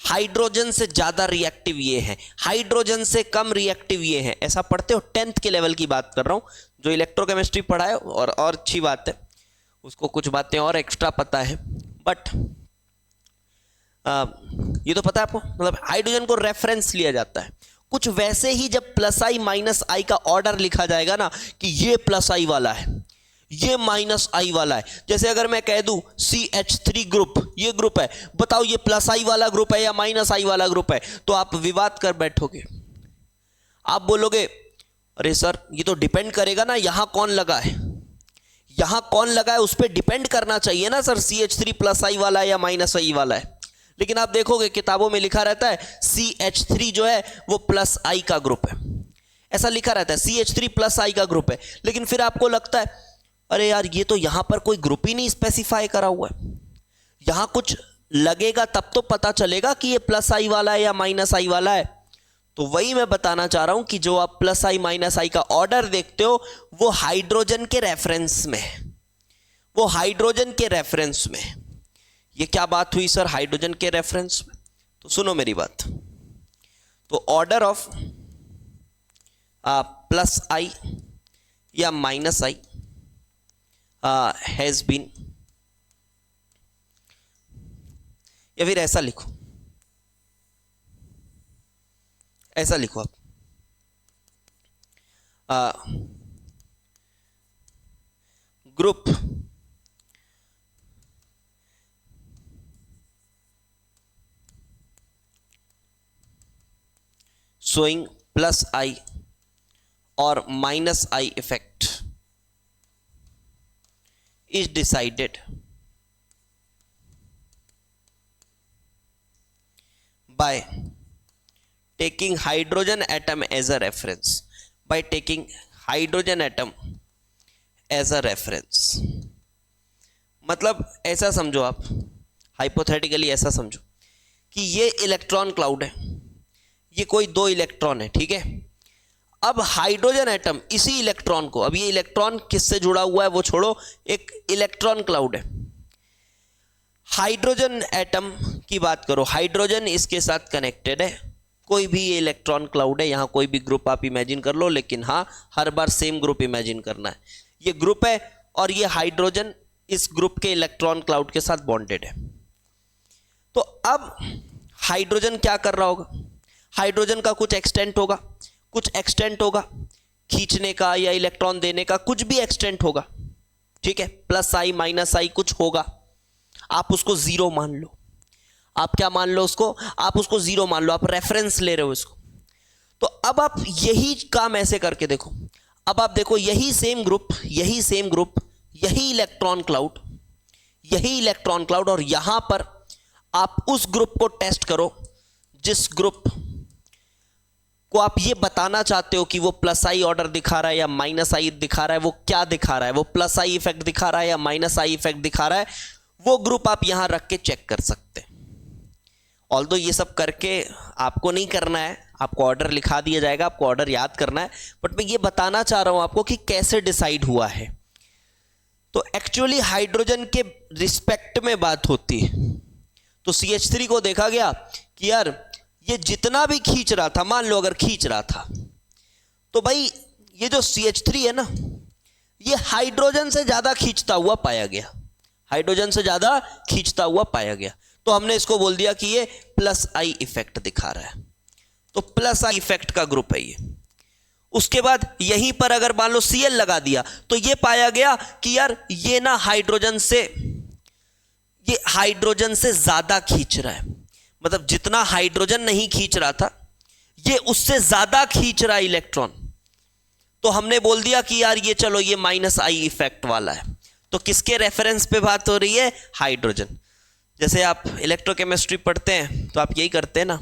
हाइड्रोजन से ज़्यादा रिएक्टिव ये है, हाइड्रोजन से कम रिएक्टिव ये है, ऐसा पढ़ते हो। 10th के लेवल की बात कर रहा हूँ, जो इलेक्ट्रोकेमिस्ट्री पढ़ा है, और अच्छी बात है, उसको कुछ बातें और एक्स्ट्रा पता है, बट ये तो पता है आपको, मतलब हाइड्रोजन को रेफरेंस लिया जाता है। कुछ वैसे ही जब प्लस आई माइनस आई का ऑर्डर लिखा जाएगा ना, कि ये प्लस आई वाला है, ये माइनस आई वाला है, जैसे अगर मैं कह दूं CH3 ग्रुप, ये ग्रुप है, बताओ ये प्लस आई वाला ग्रुप है या माइनस आई वाला ग्रुप है, तो आप विवाद कर बैठोगे, आप बोलोगे अरे सर ये तो डिपेंड करेगा ना यहां कौन लगा है, यहां कौन लगा है उस पर डिपेंड करना चाहिए ना सर, CH3 प्लस आई वाला है या माइनस आई वाला है। लेकिन आप देखोगे किताबों में लिखा रहता है CH3 जो है वो प्लस आई का ग्रुप है, ऐसा लिखा रहता है, CH3 प्लस आई का ग्रुप है। लेकिन फिर आपको लगता है अरे यार ये तो यहां पर कोई ग्रुप ही नहीं स्पेसिफाई करा हुआ है, यहां कुछ लगेगा तब तो पता चलेगा कि ये प्लस आई वाला है या माइनस आई वाला है। तो वही मैं बताना चाह रहा हूं कि जो आप प्लस आई माइनस आई का ऑर्डर देखते हो वो हाइड्रोजन के रेफरेंस में है, वो हाइड्रोजन के रेफरेंस में। ये क्या बात हुई सर हाइड्रोजन के रेफरेंस में? तो सुनो मेरी बात, तो ऑर्डर ऑफ प्लस आई या माइनस आई हैज बीन, या फिर ऐसा लिखो, ऐसा लिखो आप, group showing plus I or minus I effect is decided by taking hydrogen atom as a reference, by taking hydrogen atom as a reference। मतलब ऐसा समझो आप, हाइपोथेटिकली ऐसा समझो कि ये इलेक्ट्रॉन क्लाउड है, ये कोई दो इलेक्ट्रॉन है, ठीक है। अब हाइड्रोजन एटम इसी इलेक्ट्रॉन को, अब ये इलेक्ट्रॉन किससे जुड़ा हुआ है वो छोड़ो, एक इलेक्ट्रॉन क्लाउड है। हाइड्रोजन एटम की बात करो, हाइड्रोजन इसके साथ कनेक्टेड है, कोई भी ये इलेक्ट्रॉन क्लाउड है, यहां कोई भी ग्रुप आप इमेजिन कर लो, लेकिन हाँ हर बार सेम ग्रुप इमेजिन करना है। ये ग्रुप है और ये हाइड्रोजन इस ग्रुप के इलेक्ट्रॉन क्लाउड के साथ बॉन्डेड है। तो अब हाइड्रोजन क्या कर रहा होगा, हाइड्रोजन का कुछ एक्सटेंट होगा, कुछ एक्सटेंट होगा खींचने का या इलेक्ट्रॉन देने का, कुछ भी एक्सटेंट होगा, ठीक है। प्लस आई माइनस आई कुछ होगा, आप उसको जीरो मान लो। आप क्या मान लो उसको, आप उसको जीरो मान लो, आप रेफरेंस ले रहे हो इसको। तो अब आप यही काम ऐसे करके देखो, अब आप देखो यही सेम ग्रुप, यही सेम ग्रुप, यही इलेक्ट्रॉन क्लाउड, यही इलेक्ट्रॉन क्लाउड, और यहां पर आप उस ग्रुप को टेस्ट करो जिस ग्रुप को आप ये बताना चाहते हो कि वो प्लस आई ऑर्डर दिखा रहा है या माइनस आई दिखा रहा है। वो क्या दिखा रहा है, वो प्लस आई इफेक्ट दिखा रहा है या माइनस आई इफेक्ट दिखा रहा है, वो ग्रुप आप यहां रख के चेक कर सकते हैं। ऑल्दो ये सब करके आपको नहीं करना है, आपको ऑर्डर लिखा दिया जाएगा, आपको ऑर्डर याद करना है, बट मैं ये बताना चाह रहा हूं आपको कि कैसे डिसाइड हुआ है। तो एक्चुअली हाइड्रोजन के रिस्पेक्ट में बात होती है। तो CH3 को देखा गया कि यार ये जितना भी खींच रहा था, मान लो अगर खींच रहा था, तो भाई ये जो CH3 है ना, ये हाइड्रोजन से ज्यादा खींचता हुआ पाया गया, हाइड्रोजन से ज्यादा खींचता हुआ पाया गया। तो हमने इसको बोल दिया कि ये प्लस आई इफेक्ट दिखा रहा है, तो प्लस आई इफेक्ट का ग्रुप है ये। उसके बाद यहीं पर अगर मान लो Cl लगा दिया, तो ये पाया गया कि यार ये ना हाइड्रोजन से, ये हाइड्रोजन से ज्यादा खींच रहा है, मतलब जितना हाइड्रोजन नहीं खींच रहा था ये उससे ज्यादा खींच रहा है इलेक्ट्रॉन। तो हमने बोल दिया कि यार ये चलो ये माइनस आई इफेक्ट वाला है। तो किसके रेफरेंस पे बात हो रही है, हाइड्रोजन। जैसे आप इलेक्ट्रोकेमिस्ट्री पढ़ते हैं तो आप यही करते हैं ना,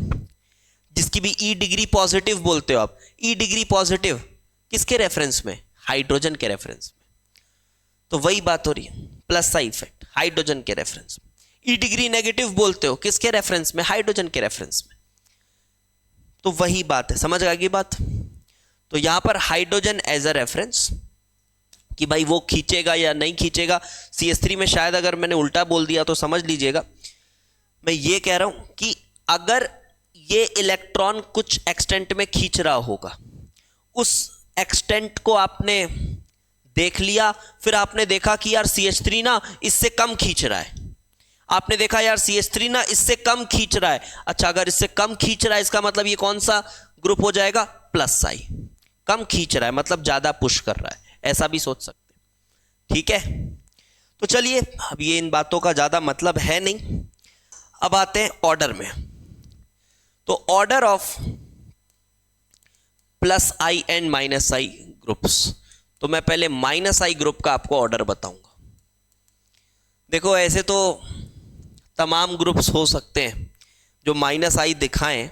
जिसकी भी ई डिग्री पॉजिटिव बोलते हो आप, ई डिग्री पॉजिटिव किसके रेफरेंस में, हाइड्रोजन के रेफरेंस में। तो वही बात हो रही है, प्लस आई इफेक्ट हाइड्रोजन के रेफरेंस में। ई डिग्री नेगेटिव बोलते हो किसके रेफरेंस में, हाइड्रोजन के रेफरेंस में। तो वही बात है, समझ आ गई बात। तो यहां पर हाइड्रोजन एज अ रेफरेंस कि भाई वो खींचेगा या नहीं खींचेगा। CH3 में शायद अगर मैंने उल्टा बोल दिया तो समझ लीजिएगा। मैं ये कह रहा हूं कि अगर ये इलेक्ट्रॉन कुछ एक्सटेंट में खींच रहा होगा, उस एक्सटेंट को आपने देख लिया, फिर आपने देखा कि यार CH3 ना इससे कम खींच रहा है, आपने देखा यार CH3 ना इससे कम खींच रहा है। अच्छा, अगर इससे कम खींच रहा है इसका मतलब ये कौन सा ग्रुप हो जाएगा, प्लस आई। कम खींच रहा है मतलब ज्यादा पुश कर रहा है, ऐसा भी सोच सकते हैं, ठीक है। तो चलिए, अब ये इन बातों का ज्यादा मतलब है नहीं, अब आते हैं ऑर्डर में। तो order of plus I and minus I groups, तो मैं पहले माइनस आई ग्रुप का आपको ऑर्डर बताऊंगा। देखो ऐसे तो तमाम ग्रुप्स हो सकते हैं जो माइनस आई दिखाएं,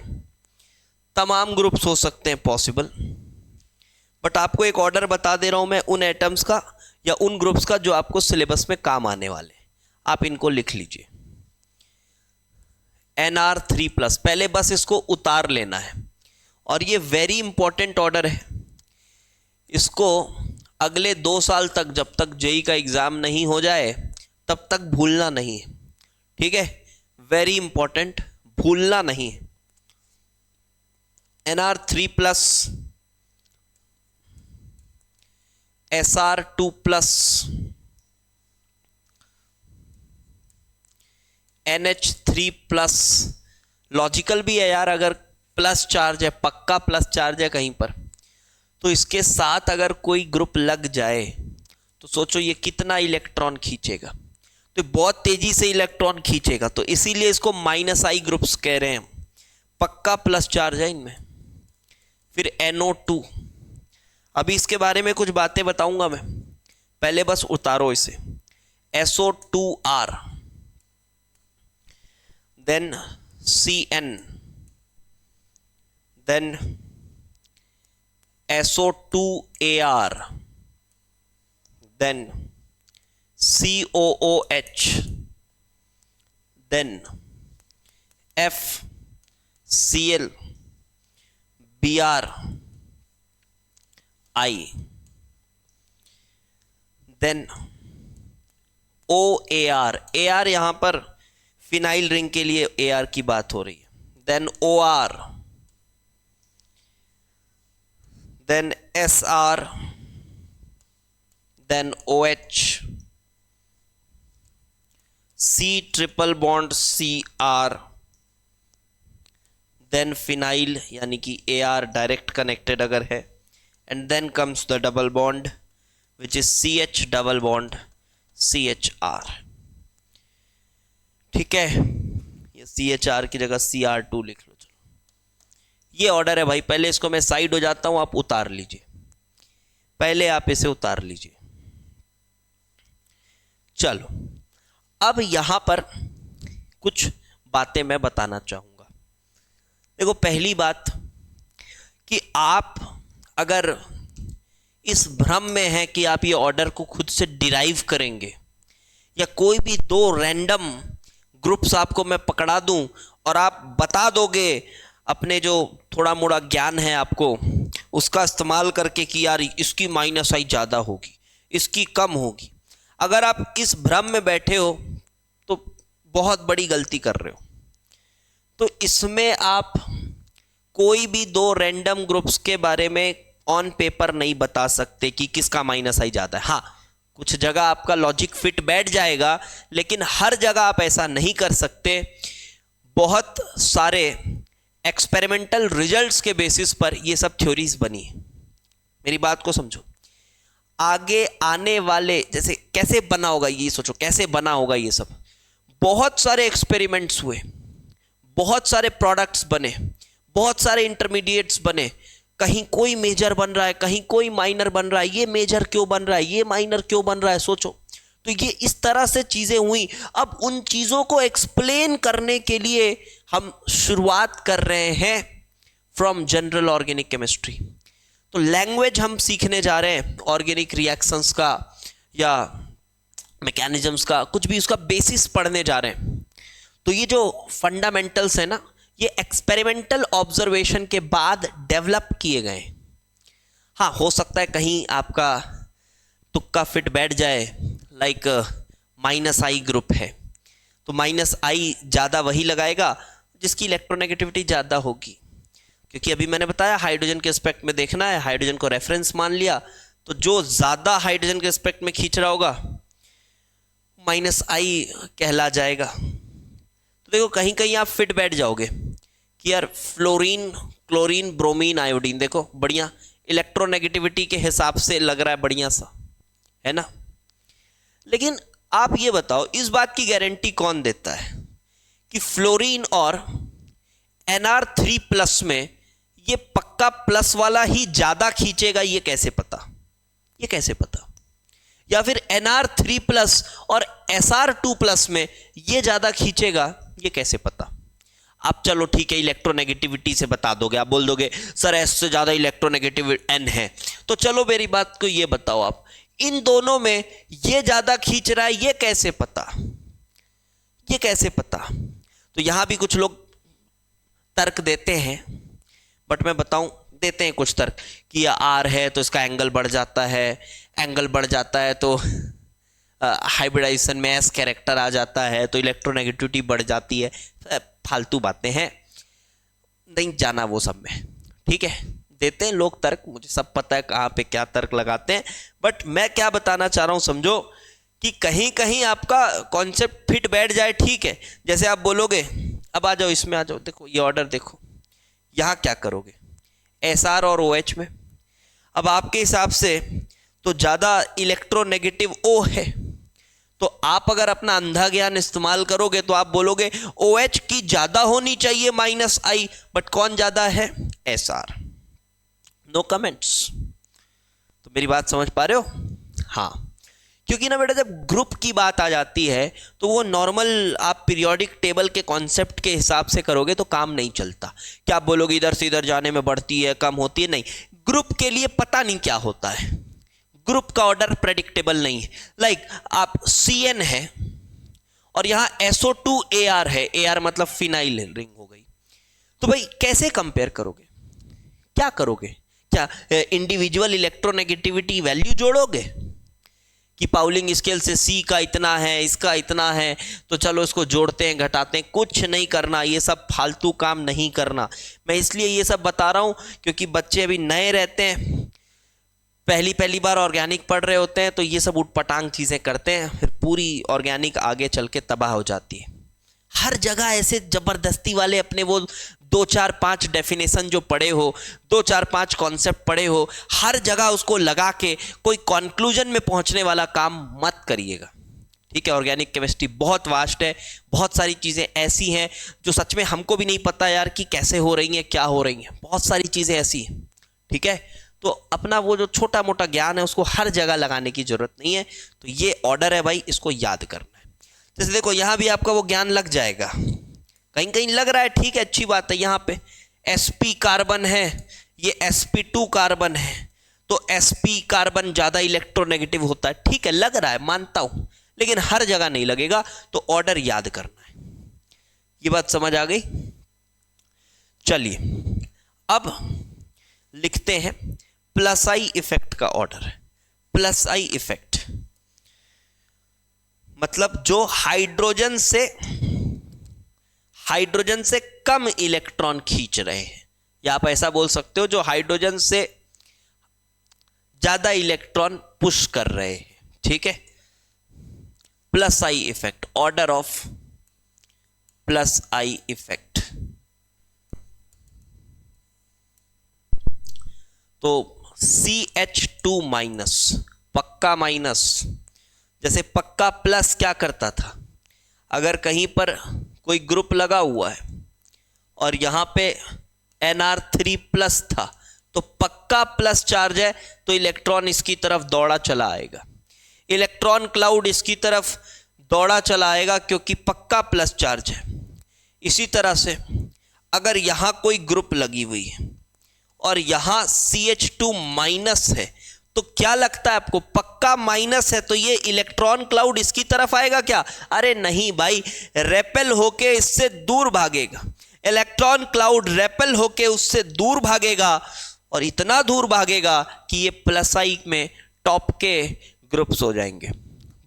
तमाम ग्रुप्स हो सकते हैं पॉसिबल, बट आपको एक ऑर्डर बता दे रहा हूं मैं उन एटम्स का या उन ग्रुप्स का जो आपको सिलेबस में काम आने वाले हैं। आप इनको लिख लीजिए। Nr3+, पहले बस इसको उतार लेना है, और ये वेरी इंपॉर्टेंट ऑर्डर है। इसको अगले 2 साल तक, जब तक जेई का एग्जाम नहीं हो जाए तब तक भूलना नहीं है, ठीक है। वेरी इंपॉर्टेंट, भूलना नहीं है। Nr3+ Sr2 plus NH3 plus, logical भी है यार, अगर प्लस चार्ज है, पक्का प्लस चार्ज है कहीं पर, तो इसके साथ अगर कोई ग्रुप लग जाए तो सोचो ये कितना इलेक्ट्रॉन खींचेगा, तो बहुत तेजी से इलेक्ट्रॉन खींचेगा, तो इसीलिए इसको -I ग्रुप्स कह रहे हैं, पक्का प्लस चार्ज है इनमें। फिर NO2, अभी इसके बारे में कुछ बातें बताऊंगा मैं, पहले बस उतारो इसे। SO2R, then CN, then SO2AR, then COOH, then FCl, BrI, then OAR, AR यहां पर फिनाइल रिंग के लिए AR की बात हो रही है, then OR, then SR, then OH, C triple bond CR, then phenyl यानी कि AR डायरेक्ट कनेक्टेड अगर है, and then comes the double bond which is CH double bond CHR। ठीक है, ये CHR की जगह CR2 लिख लो। चलो ये ऑर्डर है भाई, पहले इसको मैं साइड हो जाता हूं, आप उतार लीजिए, पहले आप इसे उतार लीजिए। चलो अब यहां पर कुछ बातें मैं बताना चाहूंगा। देखो पहली बात कि आप अगर इस भ्रम में हैं कि आप ये ऑर्डर को खुद से डिराइव करेंगे, या कोई भी दो रैंडम ग्रुप्स आपको मैं पकड़ा दूं और आप बता दोगे अपने जो थोड़ा मोड़ा ज्ञान है आपको उसका इस्तेमाल करके कि यार इसकी -I ज़्यादा होगी, इसकी कम होगी, अगर आप इस भ्रम में बैठे हो तो बहुत बड़ी गलती कर रहे हो। तो इसमें आप कोई भी दो रैंडम ग्रुप्स के बारे में ऑन पेपर नहीं बता सकते कि किसका -I ज़्यादा है। हाँ, कुछ जगह आपका लॉजिक फिट बैठ जाएगा, लेकिन हर जगह आप ऐसा नहीं कर सकते। बहुत सारे एक्सपेरिमेंटल रिजल्ट्स के बेसिस पर ये सब थ्योरीज बनी है। मेरी बात को समझो, आगे आने वाले जैसे कैसे बना होगा ये सोचो, कैसे बना होगा ये सब। बहुत सारे एक्सपेरिमेंट्स हुए, बहुत सारे प्रोडक्ट्स बने, बहुत सारे इंटरमीडिएट्स बने, कहीं कोई मेजर बन रहा है, कहीं कोई माइनर बन रहा है, ये मेजर क्यों बन रहा है, ये माइनर क्यों बन रहा है, सोचो। तो ये इस तरह से चीजें हुई। अब उन चीजों को एक्सप्लेन करने के लिए हम शुरुआत कर रहे हैं फ्रॉम जनरल ऑर्गेनिक केमिस्ट्री। तो लैंग्वेज हम सीखने जा रहे हैं ऑर्गेनिक रिएक्शंस का या मैकेनिज्म्स का, कुछ भी उसका बेसिस पढ़ने जा रहे हैं। तो ये जो फंडामेंटल्स है ना, ये एक्सपेरिमेंटल ऑब्जर्वेशन के बाद डेवलप किए गए। हाँ, हो सकता है कहीं आपका तुक्का फिट बैठ जाए, लाइक -I ग्रुप है तो -I ज़्यादा वही लगाएगा जिसकी इलेक्ट्रोनेगेटिविटी ज़्यादा होगी, क्योंकि अभी मैंने बताया हाइड्रोजन के एस्पेक्ट में देखना है, हाइड्रोजन को रेफरेंस मान लिया, तो जो ज़्यादा हाइड्रोजन के एस्पेक्ट में खींच रहा होगा -I कहला जाएगा। तो देखो कहीं कहीं आप फिट बैठ जाओगे कि यार फ्लोरीन, क्लोरीन, ब्रोमीन, आयोडीन, देखो बढ़िया इलेक्ट्रोनेगेटिविटी के हिसाब से लग रहा है, बढ़िया सा है ना। लेकिन आप ये बताओ, इस बात की गारंटी कौन देता है कि फ्लोरीन और Nr3+ में ये पक्का प्लस वाला ही ज्यादा खींचेगा? ये कैसे पता, ये कैसे पता? या फिर Nr3+ और Sr2+ में ये ज्यादा खींचेगा, ये कैसे पता? आप चलो ठीक है इलेक्ट्रोनेगेटिविटी से बता दोगे, आप बोल दोगे सर S से ज्यादा इलेक्ट्रोनेगेटिव N है, तो चलो मेरी बात को ये बताओ आप, इन दोनों में ये ज्यादा खींच रहा है, ये कैसे पता, ये कैसे पता? तो यहां भी कुछ लोग तर्क देते हैं, बट मैं बताऊं, देते हैं कुछ तर्क कि यह R है तो इसका एंगल बढ़ जाता है, एंगल बढ़ जाता है तो हाइब्रिडाइजेशन में S कैरेक्टर आ जाता है तो इलेक्ट्रोनेगेटिविटी बढ़ जाती है। फालतू बातें हैं, नहीं जाना वो सब में, ठीक है, देते हैं लोग तर्क, मुझे सब पता है कहाँ पे क्या तर्क लगाते हैं, बट मैं क्या बताना चाह रहा हूँ समझो कि कहीं कहीं आपका कॉन्सेप्ट फिट बैठ जाए, ठीक है। जैसे आप बोलोगे, अब आ जाओ इसमें आ जाओ, देखो ये ऑर्डर देखो, यहाँ क्या करोगे SR और OH में। अब आपके हिसाब से तो ज़्यादा इलेक्ट्रोनेगेटिव O है, तो आप अगर अपना अंधा ज्ञान इस्तेमाल करोगे तो आप बोलोगे OH की ज़्यादा होनी चाहिए -I, बट कौन ज़्यादा है? SR। No comments. तो मेरी बात समझ पा रहे हो? हाँ, क्योंकि ना बेटा जब ग्रुप की बात आ जाती है तो वो नॉर्मल आप पीरियोडिक टेबल के कॉन्सेप्ट के हिसाब से करोगे तो काम नहीं चलता। क्या आप बोलोगे इधर से इधर जाने में बढ़ती है कम होती है? नहीं, ग्रुप के लिए पता नहीं क्या होता है, ग्रुप का ऑर्डर प्रेडिक्टेबल नहीं है। लाइक आप CN है और यहाँ SO2AR है, AR मतलब फिनाइल रिंग हो गई, तो भाई कैसे कंपेयर करोगे? क्या करोगे? क्या इंडिविजुअल इलेक्ट्रोनेगेटिविटी वैल्यू जोड़ोगे कि पाउलिंग स्केल से C का इतना है, इसका इतना है, तो चलो इसको जोड़ते हैं घटाते हैं? कुछ नहीं करना, ये सब फालतू काम नहीं करना। मैं इसलिए ये सब बता रहा हूँ क्योंकि बच्चे अभी नए रहते हैं, पहली बार ऑर्गेनिक पढ़ रहे होते हैं, तो ये सब उटपटांग चीज़ें करते हैं, फिर पूरी ऑर्गेनिक आगे चल के तबाह हो जाती है। हर जगह ऐसे ज़बरदस्ती वाले अपने वो 2-4-5 डेफिनेशन जो पढ़े हो, 2-4-5 कॉन्सेप्ट पढ़े हो, हर जगह उसको लगा के कोई कंक्लूजन में पहुंचने वाला काम मत करिएगा, ठीक है। ऑर्गेनिक केमिस्ट्री बहुत वास्ट है, बहुत सारी चीज़ें ऐसी हैं जो सच में हमको भी नहीं पता यार कि कैसे हो रही हैं, क्या हो रही हैं, बहुत सारी चीज़ें ऐसी हैं, ठीक है। तो अपना वो जो छोटा मोटा ज्ञान है उसको हर जगह लगाने की जरूरत नहीं है। तो ये ऑर्डर है भाई, इसको याद करना है। जैसे देखो यहाँ भी आपका वो ज्ञान लग जाएगा, कहीं कहीं लग रहा है, ठीक है, अच्छी बात है। यहाँ पे sp कार्बन है, ये sp2 कार्बन है, तो sp कार्बन ज़्यादा इलेक्ट्रोनेगेटिव होता है, ठीक है, लग रहा है, मानता हूँ, लेकिन हर जगह नहीं लगेगा, तो ऑर्डर याद करना है। ये बात समझ आ गई? चलिए अब लिखते हैं +I इफेक्ट का ऑर्डर है। +I इफेक्ट मतलब जो हाइड्रोजन से कम इलेक्ट्रॉन खींच रहे हैं, या आप ऐसा बोल सकते हो जो हाइड्रोजन से ज्यादा इलेक्ट्रॉन पुश कर रहे हैं, ठीक है। +I effect, order of +I effect. तो CH2 माइनस, पक्का माइनस, जैसे पक्का प्लस क्या करता था, अगर कहीं पर कोई ग्रुप लगा हुआ है और यहाँ पे Nr3 प्लस था, तो पक्का प्लस चार्ज है तो इलेक्ट्रॉन इसकी तरफ दौड़ा चला आएगा, इलेक्ट्रॉन क्लाउड इसकी तरफ दौड़ा चला आएगा क्योंकि पक्का प्लस चार्ज है। इसी तरह से अगर यहाँ कोई ग्रुप लगी हुई है और यहाँ CH2 माइनस है, तो क्या लगता है आपको, पक्का माइनस है तो ये इलेक्ट्रॉन क्लाउड इसकी तरफ आएगा क्या? अरे नहीं भाई, रेपेल होके इससे दूर भागेगा, इलेक्ट्रॉन क्लाउड रेपेल होके उससे दूर भागेगा और इतना दूर भागेगा कि ये +I में टॉप के ग्रुप्स हो जाएंगे।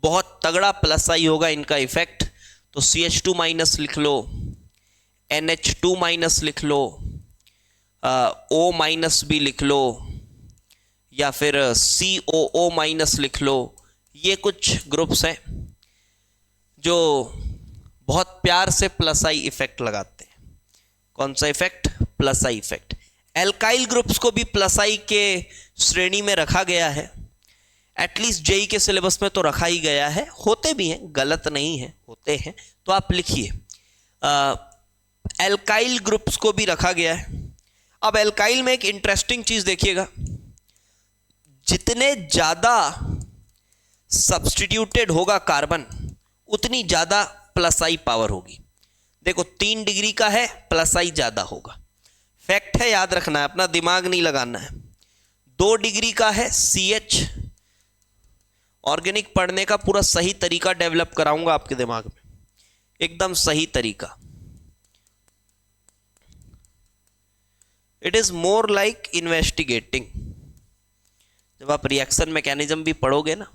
बहुत तगड़ा +I होगा इनका इफेक्ट। तो CH2 माइनस लिख लो, NH2 माइनस लिख लो, O माइनस भी लिख लो, या फिर COO माइनस लिख लो। ये कुछ ग्रुप्स हैं जो बहुत प्यार से +I इफेक्ट लगाते हैं। कौन सा effect? +I effect. Alkyl groups को भी +I के श्रेणी में रखा गया है, एटलीस्ट JEE के सिलेबस में तो रखा ही गया है, होते भी हैं, गलत नहीं है, होते हैं, तो आप लिखिए एल्काइल ग्रुप्स को भी रखा गया है। अब एल्काइल में एक इंटरेस्टिंग चीज देखिएगा, जितने ज्यादा सब्स्टिट्यूटेड होगा कार्बन उतनी ज्यादा +I पावर होगी। देखो 3 डिग्री का है, +I ज्यादा होगा, फैक्ट है, याद रखना है, अपना दिमाग नहीं लगाना है। 2 डिग्री का है CH, ऑर्गेनिक पढ़ने का पूरा सही तरीका डेवलप कराऊंगा आपके दिमाग में, एकदम सही तरीका। It is more like investigating. जब आप रिएक्शन मैकेनिज्म भी पढ़ोगे ना,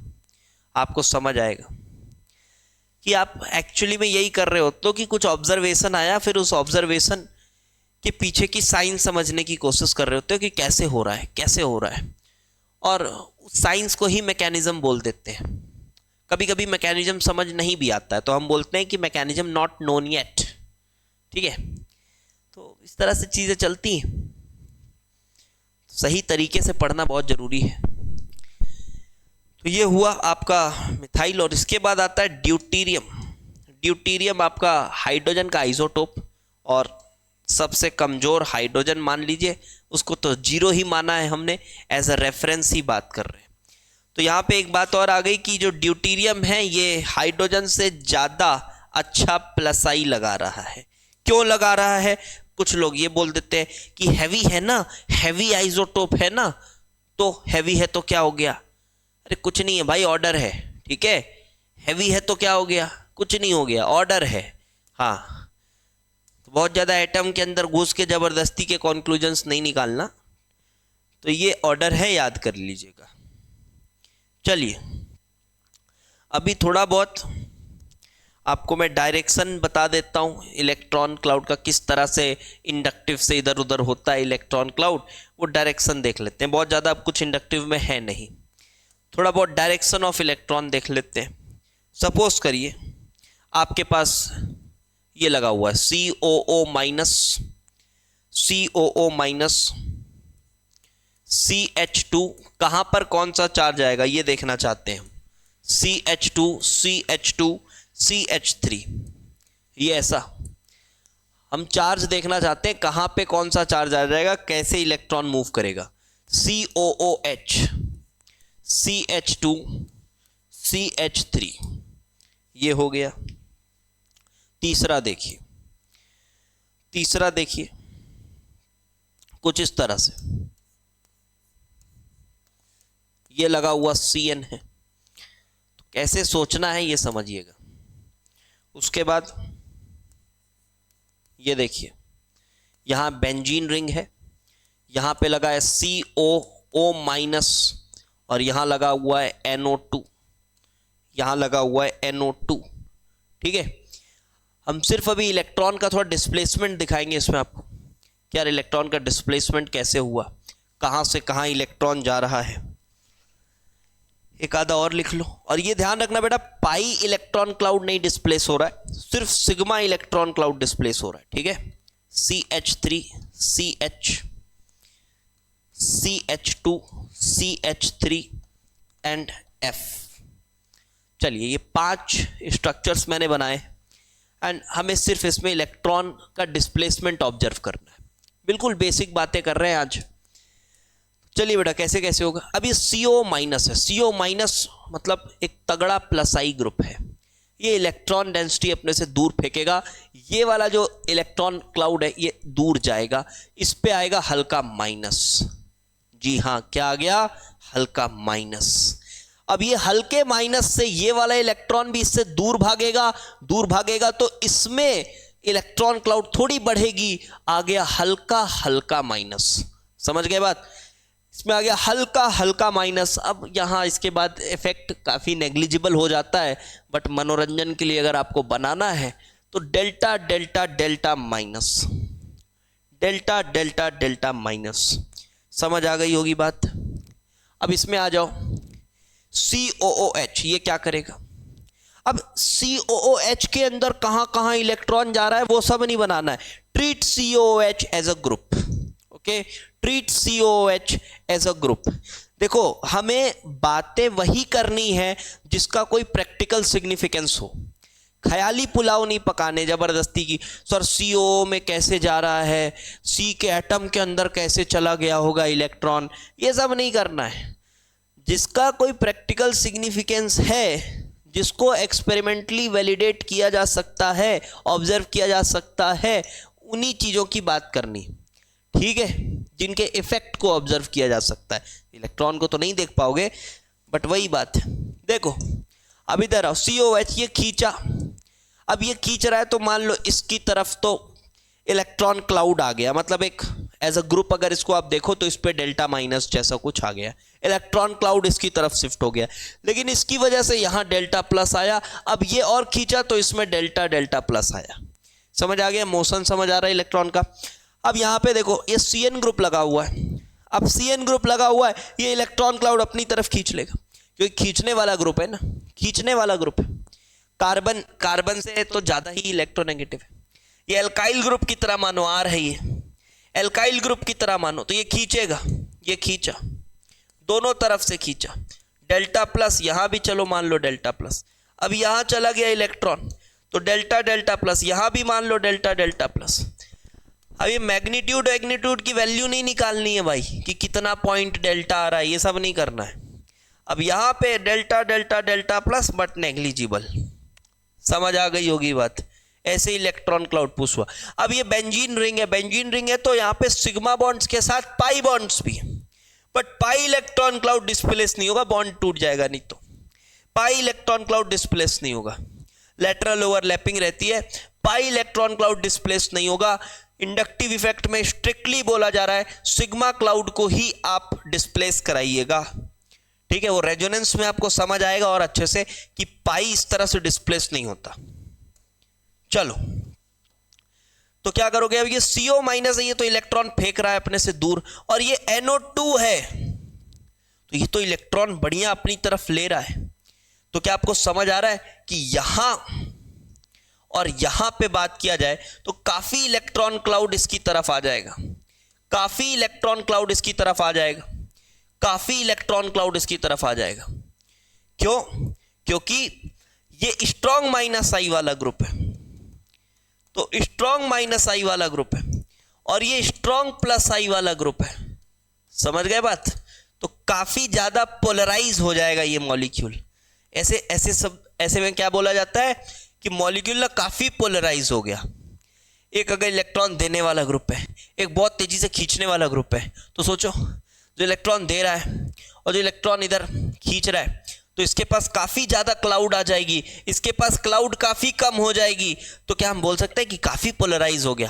आपको समझ आएगा कि आप एक्चुअली में यही कर रहे हो। तो कि कुछ ऑब्जर्वेशन आया, फिर उस ऑब्जर्वेशन के पीछे की साइंस समझने की कोशिश कर रहे होते हो कि कैसे हो रहा है, कैसे हो रहा है, और साइंस को ही मैकेनिज्म बोल देते हैं। कभी कभी मैकेनिज्म समझ नहीं भी आता है तो हम बोलते हैं कि मैकेनिज्म नॉट नोन येट। ठीक है, तो इस तरह से चीज़ें चलती हैं। सही तरीके से पढ़ना बहुत ज़रूरी है। तो ये हुआ आपका मिथाइल, और इसके बाद आता है ड्यूटीरियम। ड्यूटीरियम आपका हाइड्रोजन का आइसोटोप और सबसे कमज़ोर हाइड्रोजन मान लीजिए, उसको तो 0 ही माना है हमने, एज अ रेफरेंस ही बात कर रहे हैं। तो यहाँ पे एक बात और आ गई कि जो ड्यूटीरियम है ये हाइड्रोजन से ज़्यादा अच्छा प्लस आई लगा रहा है। क्यों लगा रहा है? कुछ लोग ये बोल देते हैं कि हैवी है ना, हैवी आइसोटोप है ना, तो हैवी है तो क्या हो गया? अरे कुछ नहीं है भाई, ऑर्डर है। ठीक है, हैवी है तो क्या हो गया? कुछ नहीं हो गया, ऑर्डर है। हाँ, तो बहुत ज़्यादा एटम के अंदर घुस के ज़बरदस्ती के कॉन्क्लूजन्स नहीं निकालना। तो ये ऑर्डर है, याद कर लीजिएगा। चलिए, अभी थोड़ा बहुत आपको मैं डायरेक्शन बता देता हूँ इलेक्ट्रॉन क्लाउड का, किस तरह से इंडक्टिव से इधर उधर होता है इलेक्ट्रॉन क्लाउड, वो डायरेक्शन देख लेते हैं। बहुत ज़्यादा अब कुछ इंडक्टिव में है नहीं, थोड़ा बहुत डायरेक्शन ऑफ इलेक्ट्रॉन देख लेते हैं। सपोज करिए आपके पास ये लगा हुआ है COO minus, COO minus, CH2, कहाँ पर कौन सा चार्ज आएगा ये देखना चाहते हैं। CH2, CH2, CH3, ये ऐसा हम चार्ज देखना चाहते हैं, कहाँ पे कौन सा चार्ज आ जाएगा, कैसे इलेक्ट्रॉन मूव करेगा। COOH, CH2, CH3, ये हो गया। तीसरा देखिए, तीसरा देखिए कुछ इस तरह से, ये लगा हुआ CN है। तो कैसे सोचना है ये समझिएगा। उसके बाद ये देखिए, यहाँ बेंजीन रिंग है, यहाँ पे लगा है COO माइनस, और यहाँ लगा हुआ है NO2, यहाँ लगा हुआ है NO2। ठीक है, हम सिर्फ अभी इलेक्ट्रॉन का थोड़ा डिस्प्लेसमेंट दिखाएंगे इसमें आपको, क्या इलेक्ट्रॉन का डिस्प्लेसमेंट कैसे हुआ, कहाँ से कहाँ इलेक्ट्रॉन जा रहा है। एक आधा और लिख लो, और ये ध्यान रखना बेटा, पाई इलेक्ट्रॉन क्लाउड नहीं डिस्प्लेस हो रहा है, सिर्फ सिग्मा इलेक्ट्रॉन क्लाउड डिस्प्लेस हो रहा है। ठीक है, CH3, CH, CH2, CH3 and F। चलिए, ये 5 स्ट्रक्चर्स मैंने बनाए एंड हमें सिर्फ इसमें इलेक्ट्रॉन का डिस्प्लेसमेंट ऑब्जर्व करना है। बिल्कुल बेसिक बातें कर रहे हैं आज। चलिए बेटा, कैसे कैसे होगा। अब ये CO माइनस है, CO माइनस मतलब एक तगड़ा प्लस आई ग्रुप है, ये इलेक्ट्रॉन डेंसिटी अपने से दूर फेंकेगा। ये वाला जो इलेक्ट्रॉन क्लाउड है ये दूर जाएगा, इस पे आएगा हल्का माइनस। जी हाँ, क्या आ गया? हल्का माइनस। अब ये हल्के माइनस से ये वाला इलेक्ट्रॉन भी इससे दूर भागेगा, दूर भागेगा तो इसमें इलेक्ट्रॉन क्लाउड थोड़ी बढ़ेगी, आ गया हल्का हल्का माइनस। समझ गए बात? इसमें आ गया हल्का हल्का माइनस। अब यहाँ इसके बाद इफेक्ट काफ़ी नेग्लिजिबल हो जाता है, बट मनोरंजन के लिए अगर आपको बनाना है तो delta delta delta minus, delta delta delta minus. समझ आ गई होगी बात। अब इसमें आ जाओ, COOH, ये क्या करेगा? अब COOH के अंदर कहाँ कहाँ इलेक्ट्रॉन जा रहा है वो सब नहीं बनाना है। Treat COOH as a group, okay, treat COOH as a group. देखो, हमें बातें वही करनी है जिसका कोई प्रैक्टिकल सिग्निफिकेंस हो। ख्याली पुलाव नहीं पकाने जबरदस्ती की, सर CO में कैसे जा रहा है, C के एटम के अंदर कैसे चला गया होगा इलेक्ट्रॉन, ये सब नहीं करना है। जिसका कोई प्रैक्टिकल सिग्निफिकेंस है, जिसको एक्सपेरिमेंटली वैलिडेट किया जा सकता है, ऑब्जर्व किया जा सकता है, उन्हीं चीज़ों की बात करनी। ठीक है, जिनके इफेक्ट को ऑब्जर्व किया जा सकता है। इलेक्ट्रॉन को तो नहीं देख पाओगे, बट वही बात है। देखो, अब इधर आओ, COH ये खींचा, अब ये खींच रहा है तो मान लो इसकी तरफ तो इलेक्ट्रॉन क्लाउड आ गया, मतलब एक एज अ ग्रुप अगर इसको आप देखो तो इस पे डेल्टा माइनस जैसा कुछ आ गया, इलेक्ट्रॉन क्लाउड इसकी तरफ शिफ्ट हो गया। लेकिन इसकी वजह से यहाँ डेल्टा प्लस आया, अब ये और खींचा तो इसमें डेल्टा डेल्टा प्लस आया। समझ आ गया? मोशन समझ आ रहा है इलेक्ट्रॉन का। अब यहाँ पे देखो ये CN ग्रुप लगा हुआ है। अब CN ग्रुप लगा हुआ है, ये इलेक्ट्रॉन क्लाउड अपनी तरफ खींच लेगा, क्योंकि खींचने वाला ग्रुप है ना, खींचने वाला ग्रुप है। कार्बन कार्बन से तो ज्यादा ही इलेक्ट्रोनेगेटिव है। ये एल्काइल ग्रुप की तरह मानो, आर है ये एल्काइल ग्रुप की तरह मानो, तो ये खींचेगा, ये खींचा, दोनों तरफ से खींचा, डेल्टा प्लस, यहां भी चलो मान लो डेल्टा प्लस। अब यहां चला गया इलेक्ट्रॉन, तो डेल्टा डेल्टा प्लस, यहां भी मान लो डेल्टा डेल्टा प्लस। अब ये मैग्नीट्यूड की वैल्यू नहीं निकालनी है भाई कि कितना पॉइंट डेल्टा आ रहा है, ये सब नहीं करना है। अब यहां पे delta delta delta plus but negligible, समझ आ गई होगी बात। ऐसे इलेक्ट्रॉन क्लाउड पुश हुआ। अब ये बेंजीन रिंग है, बेंजीन रिंग है तो यहाँ पे सिग्मा बॉन्ड्स के साथ पाई बॉन्ड्स भी, but pi electron cloud displace नहीं होगा, बॉन्ड टूट जाएगा नहीं तो। पाई इलेक्ट्रॉन क्लाउड डिस्प्लेस नहीं होगा, लेटरल ओवरलैपिंग रहती है, पाई इलेक्ट्रॉन क्लाउड डिस्प्लेस नहीं होगा। इंडक्टिव इफेक्ट में स्ट्रिक्टली बोला जा रहा है सिग्मा क्लाउड को ही आप डिस्प्लेस कराइएगा, ठीक है। वो रेजोनेंस में आपको समझ आएगा और अच्छे से कि पाई इस तरह से डिस्प्लेस नहीं होता। चलो तो क्या करोगे, अब ये CO माइनस है, ये तो इलेक्ट्रॉन फेंक रहा है अपने से दूर, और ये NO2 है, तो ये तो इलेक्ट्रॉन बढ़िया अपनी तरफ ले रहा है। तो क्या आपको समझ आ रहा है कि यहां और यहां पे बात किया जाए तो काफी इलेक्ट्रॉन क्लाउड इसकी तरफ आ जाएगा, काफी इलेक्ट्रॉन क्लाउड इसकी तरफ आ जाएगा, काफी इलेक्ट्रॉन क्लाउड इसकी तरफ आ जाएगा। क्यों? क्योंकि ये स्ट्रॉन्ग माइनस आई वाला ग्रुप है, तो स्ट्रॉन्ग माइनस आई वाला ग्रुप है, और ये स्ट्रॉन्ग प्लस आई वाला ग्रुप है। समझ गए बात? तो काफी ज्यादा पोलराइज हो जाएगा ये मॉलिक्यूल। ऐसे ऐसे सब ऐसे में क्या बोला जाता है कि मॉलिक्यूल ना काफी पोलराइज हो गया। एक अगर इलेक्ट्रॉन देने वाला ग्रुप है, एक बहुत तेजी से खींचने वाला ग्रुप है, तो सोचो जो इलेक्ट्रॉन दे रहा है और जो इलेक्ट्रॉन इधर खींच रहा है, तो इसके पास काफी ज्यादा क्लाउड आ जाएगी, इसके पास क्लाउड काफी कम हो जाएगी। तो क्या हम बोल सकते हैं कि काफी पोलराइज हो गया,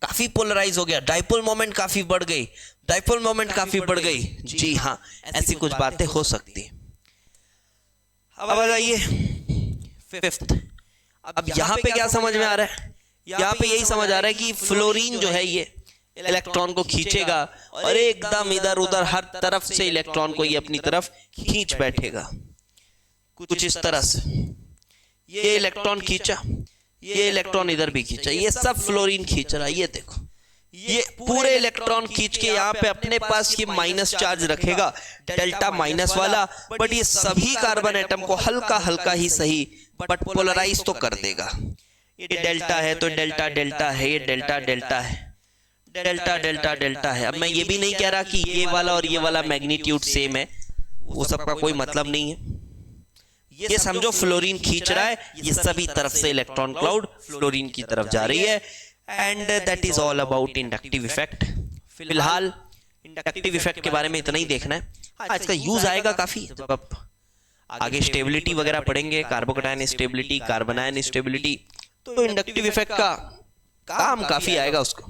काफी पोलराइज हो गया, डाइपोल मोमेंट काफी बढ़ गई, डाइपोल मोमेंट काफी बढ़ गई। जी हाँ, ऐसी कुछ बातें हो सकती है। अब आ जाइए फिफ्थ। अब यहाँ पे क्या समझ में आ रहा है? यहाँ पे यही समझ आ रहा है कि फ्लोरीन जो है ये इलेक्ट्रॉन को खींचेगा और एकदम इधर उधर हर तरफ से इलेक्ट्रॉन को ये अपनी तरफ खींच बैठेगा, कुछ इस तरह से। ये इलेक्ट्रॉन खींचा, ये इलेक्ट्रॉन इधर भी खींचा, ये सब फ्लोरीन खींच रहा है। ये देखो, ये पूरे इलेक्ट्रॉन खींच के यहाँ पे अपने पास ये माइनस चार्ज रखेगा, डेल्टा माइनस वाला, बट ये सभी कार्बन एटम को हल्का हल्का ही सही बट पोलराइज तो कर देगा। ये डेल्टा है तो डेल्टा डेल्टा है, ये डेल्टा डेल्टा है, डेल्टा डेल्टा डेल्टा है। अब मैं ये भी नहीं कह रहा कि ये वाला और ये वाला मैग्नीट्यूड सेम है, वो सबका कोई मतलब नहीं है। ये समझो फ्लोरीन खींच रहा है, ये सभी तरफ से इलेक्ट्रॉन क्लाउड फ्लोरीन की तरफ जा रही है, and that is all about inductive effect. फिलहाल इंडक्टिव इफेक्ट के बारे में इतना ही देखना है। हाँ, इसका यूज आएगा काफी जब आप आगे स्टेबिलिटी वगैरह पढ़ेंगे, carbocation stability, carbon ion stability, तो इंडक्टिव इफेक्ट का काम काफी आएगा उसको।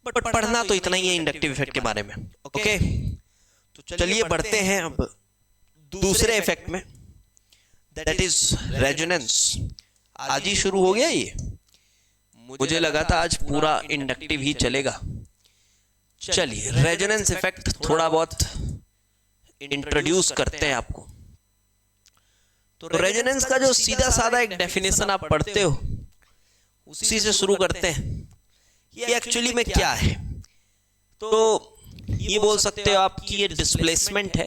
बट पढ़ना तो इतना ही है इंडक्टिव इफेक्ट के बारे में। ओके, तो चलिए बढ़ते हैं अब दूसरे इफेक्ट में, दैट इज रेजोनेंस। आज ही शुरू हो गया ये, मुझे लगा था आज पूरा इंडक्टिव ही चलेगा। चलिए रेजोनेंस इफेक्ट थोड़ा बहुत इंट्रोड्यूस करते हैं आपको। तो रेजोनेंस का जो सीधा साधा एक डेफिनेशन आप पढ़ते हो, उसी से शुरू करते हैं। ये एक्चुअली में क्या है? तो ये बोल सकते हो आप कि ये डिस्प्लेसमेंट है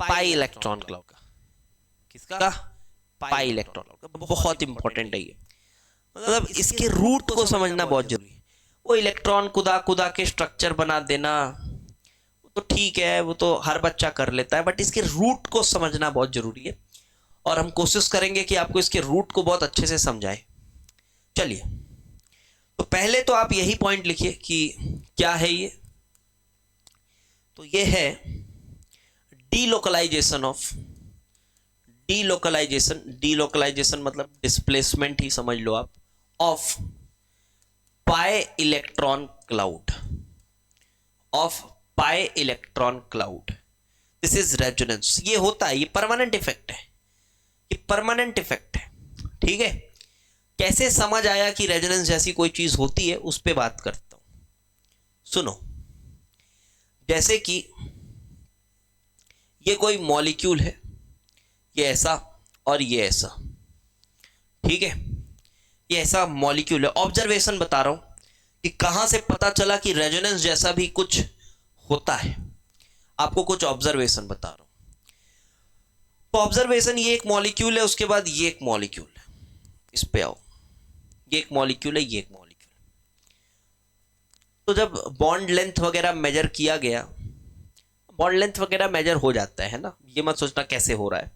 पाई इलेक्ट्रॉन क्लाउड का। किसका? पाई इलेक्ट्रॉन क्लाउड का। बहुत इंपॉर्टेंट है ये, मतलब इसके रूट को समझना बहुत जरूरी है। वो इलेक्ट्रॉन खुदा के स्ट्रक्चर बना देना तो ठीक है, वो तो हर बच्चा कर लेता है, बट इसके रूट को समझना बहुत जरूरी है, और हम कोशिश करेंगे कि आपको इसके रूट को बहुत अच्छे से समझाएं। चलिए, तो पहले तो आप यही पॉइंट लिखिए कि क्या है ये। तो ये है डीलोकलाइजेशन ऑफ, डीलोकलाइजेशन मतलब डिस्प्लेसमेंट ही समझ लो आप, of pi electron cloud, of pi electron cloud. This is resonance. ये होता है, ये परमानेंट इफेक्ट है, ये परमानेंट इफेक्ट है, ठीक है। कैसे समझ आया कि रेजोनेंस जैसी कोई चीज होती है, उस पर बात करता हूं। सुनो, जैसे कि ये कोई मॉलिक्यूल है, ये ऐसा और ये ऐसा, ठीक है, ये ऐसा मॉलिक्यूल है। ऑब्जर्वेशन बता रहा हूं कि कहां से पता चला कि रेजोनेंस जैसा भी कुछ होता है, आपको कुछ ऑब्जर्वेशन बता रहा हूं। तो ऑब्जर्वेशन, ये एक मॉलिक्यूल है, उसके बाद ये एक मॉलिक्यूल है, इस पे आओ, ये एक मॉलिक्यूल है, ये एक मॉलिक्यूल। तो जब बॉन्ड लेंथ वगैरह मेजर किया गया, बॉन्ड लेंथ वगैरह मेजर हो जाता है ना, ये मत सोचना कैसे हो रहा है,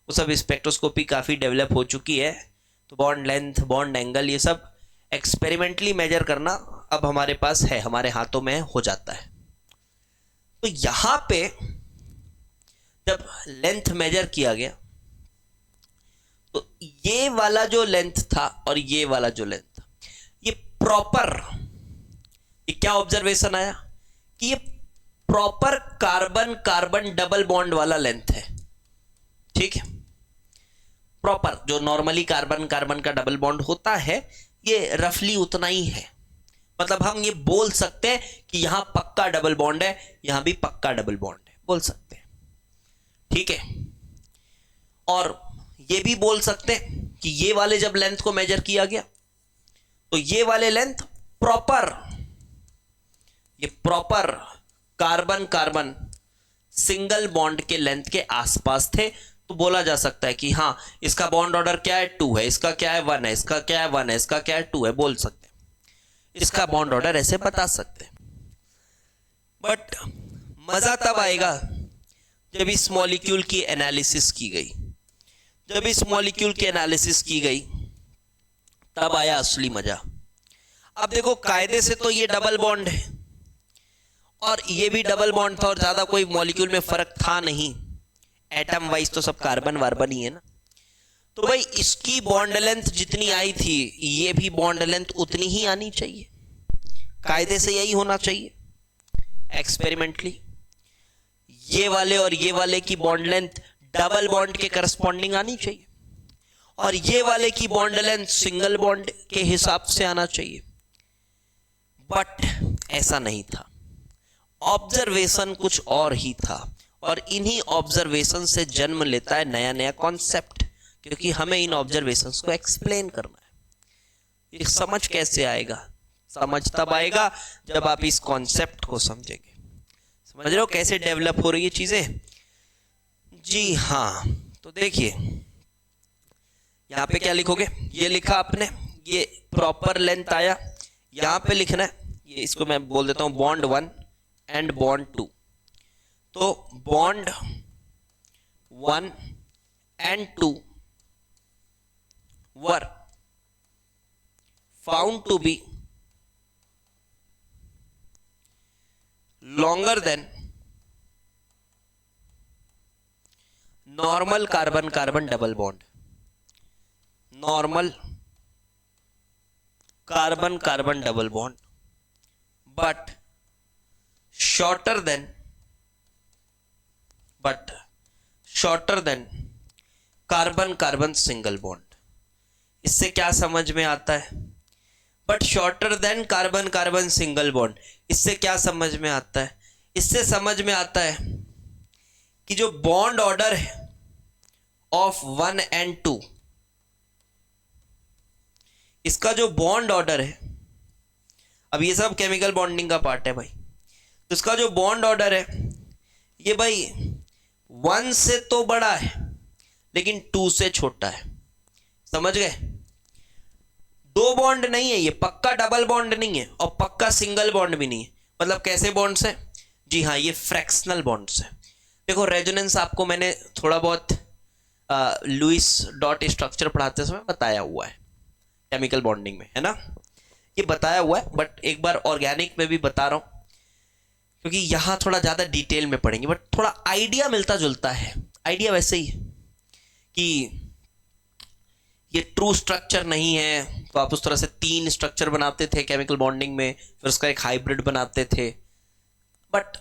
वो सब स्पेक्ट्रोस्कोपी काफ़ी डेवलप हो चुकी है। तो बॉन्ड लेंथ, बॉन्ड एंगल, ये सब एक्सपेरिमेंटली मेजर करना अब हमारे पास है, हमारे हाथों में हो जाता है। तो यहां पे जब लेंथ मेजर किया गया, तो ये वाला जो लेंथ था और ये वाला जो लेंथ था, ये प्रॉपर, ये क्या ऑब्जर्वेशन आया कि ये proper carbon carbon double bond वाला लेंथ है, ठीक है। प्रॉपर जो नॉर्मली कार्बन कार्बन का डबल बॉन्ड होता है, ये रफली उतना ही है। मतलब हम ये बोल सकते हैं कि यहां पक्का डबल बॉन्ड है, यहां भी पक्का डबल बॉन्ड है, बोल सकते हैं, ठीक है। और ये भी बोल सकते हैं कि ये वाले जब लेंथ को मेजर किया गया, तो ये वाले लेंथ प्रॉपर, ये proper carbon carbon single bond के लेंथ के आसपास थे। तो बोला जा सकता है कि हाँ, इसका बॉन्ड ऑर्डर क्या है, 2 है, इसका क्या है, 1 है, इसका क्या है, 1 है, इसका क्या है, 2 है, बोल सकते हैं। इसका बॉन्ड ऑर्डर ऐसे बता सकते हैं। बट मजा तब आएगा जब इस मॉलिक्यूल की एनालिसिस की गई। जब इस मॉलिक्यूल की एनालिसिस की गई, तब आया असली मजा। अब देखो, कायदे से तो ये डबल बॉन्ड है और ये भी डबल बॉन्ड था, और ज्यादा कोई मॉलिक्यूल में फर्क था नहीं, एटम वाइज तो सब कार्बन वार्बन ही है ना। तो भाई इसकी बॉन्ड लेंथ जितनी आई थी, ये भी बॉन्ड लेंथ उतनी ही आनी चाहिए, कायदे से यही होना चाहिए एक्सपेरिमेंटली। ये वाले और ये वाले की बॉन्ड लेंथ डबल बॉन्ड के करस्पॉन्डिंग आनी चाहिए, और ये वाले की बॉन्ड लेंथ सिंगल बॉन्ड के हिसाब से आना चाहिए। बट ऐसा नहीं था, ऑब्जर्वेशन कुछ और ही था, और इन्हीं ऑब्जर्वेशन से जन्म लेता है नया नया कॉन्सेप्ट, क्योंकि हमें इन ऑब्जर्वेशंस को एक्सप्लेन करना है। ये समझ कैसे आएगा? समझ तब आएगा जब आप इस कॉन्सेप्ट को समझेंगे। समझ रहे हो कैसे डेवलप हो रही है चीजें? जी हाँ। तो देखिए, यहाँ पे क्या लिखोगे, ये लिखा आपने, ये प्रॉपर लेंथ आया, यहाँ पे लिखना है, ये इसको मैं बोल देता हूँ बॉन्ड 1 एंड बॉन्ड 2। तो bond 1 and 2 were found to be longer than normal carbon carbon double bond, normal carbon carbon double bond, but shorter than carbon carbon single bond। इससे क्या समझ में आता है? But shorter than carbon carbon single bond, इससे क्या समझ में आता है? इससे समझ में आता है कि जो बॉन्ड ऑर्डर है ऑफ 1 एंड 2, इसका जो बॉन्ड ऑर्डर है, अब ये सब केमिकल बॉन्डिंग का पार्ट है भाई, तो इसका जो बॉन्ड ऑर्डर है, ये भाई 1 से तो बड़ा है लेकिन 2 से छोटा है। समझ गए? दो बॉन्ड नहीं है, ये पक्का डबल बॉन्ड नहीं है और पक्का सिंगल बॉन्ड भी नहीं है। मतलब कैसे बॉन्ड्स हैं? जी हाँ, ये फ्रैक्शनल बॉन्ड्स हैं। देखो, रेजोनेंस आपको मैंने थोड़ा बहुत लुईस डॉट स्ट्रक्चर पढ़ाते समय बताया हुआ है, केमिकल बॉन्डिंग में, है ना, ये बताया हुआ है। बट एक बार ऑर्गेनिक में भी बता रहा हूं, क्योंकि यहां थोड़ा ज्यादा डिटेल में पढ़ेंगे, बट थोड़ा आइडिया मिलता जुलता है। आइडिया वैसे ही है कि ये ट्रू स्ट्रक्चर नहीं है, तो आप उस तरह से 3 स्ट्रक्चर बनाते थे केमिकल बॉन्डिंग में, फिर उसका एक हाइब्रिड बनाते थे। बट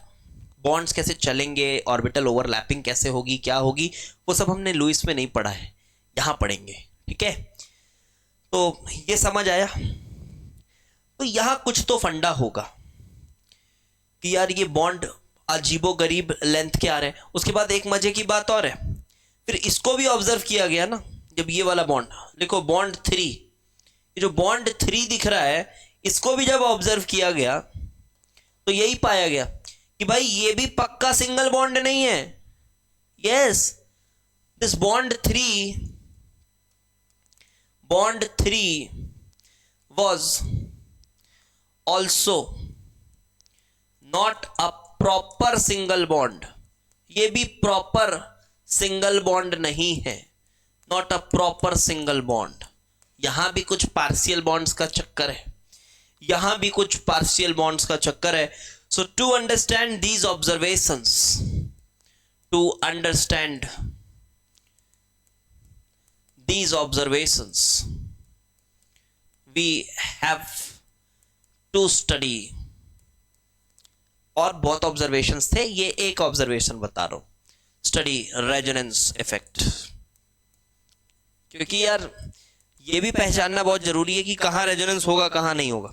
बॉन्ड्स कैसे चलेंगे, ऑर्बिटल ओवरलैपिंग कैसे होगी, क्या होगी, वो सब हमने लुईस में नहीं पढ़ा है, यहाँ पढ़ेंगे, ठीक है। तो ये समझ आया। तो यहाँ कुछ तो फंडा होगा, कि यार ये बॉन्ड अजीबो गरीब लेंथ के आ रहे हैं। उसके बाद एक मजे की बात और है, फिर इसको भी ऑब्जर्व किया गया ना, जब ये वाला बॉन्ड, देखो बॉन्ड 3, ये जो बॉन्ड 3 दिख रहा है, इसको भी जब ऑब्जर्व किया गया तो यही पाया गया कि भाई ये भी पक्का सिंगल बॉन्ड नहीं है। Yes, this bond 3 was also not a proper single bond। ये भी प्रॉपर सिंगल बॉन्ड नहीं है, not a proper single bond. यहां भी कुछ पार्शियल बॉन्ड्स का चक्कर है, यहां भी कुछ पार्शियल बॉन्ड्स का चक्कर है। So to understand these observations, to understand these observations we have to study। और बहुत ऑब्जर्वेशंस थे, ये एक ऑब्जर्वेशन बता रहा हूं, स्टडी रेजोनेंस इफेक्ट। क्योंकि यार ये भी पहचानना बहुत जरूरी है कि कहां रेजोनेंस होगा कहां नहीं होगा।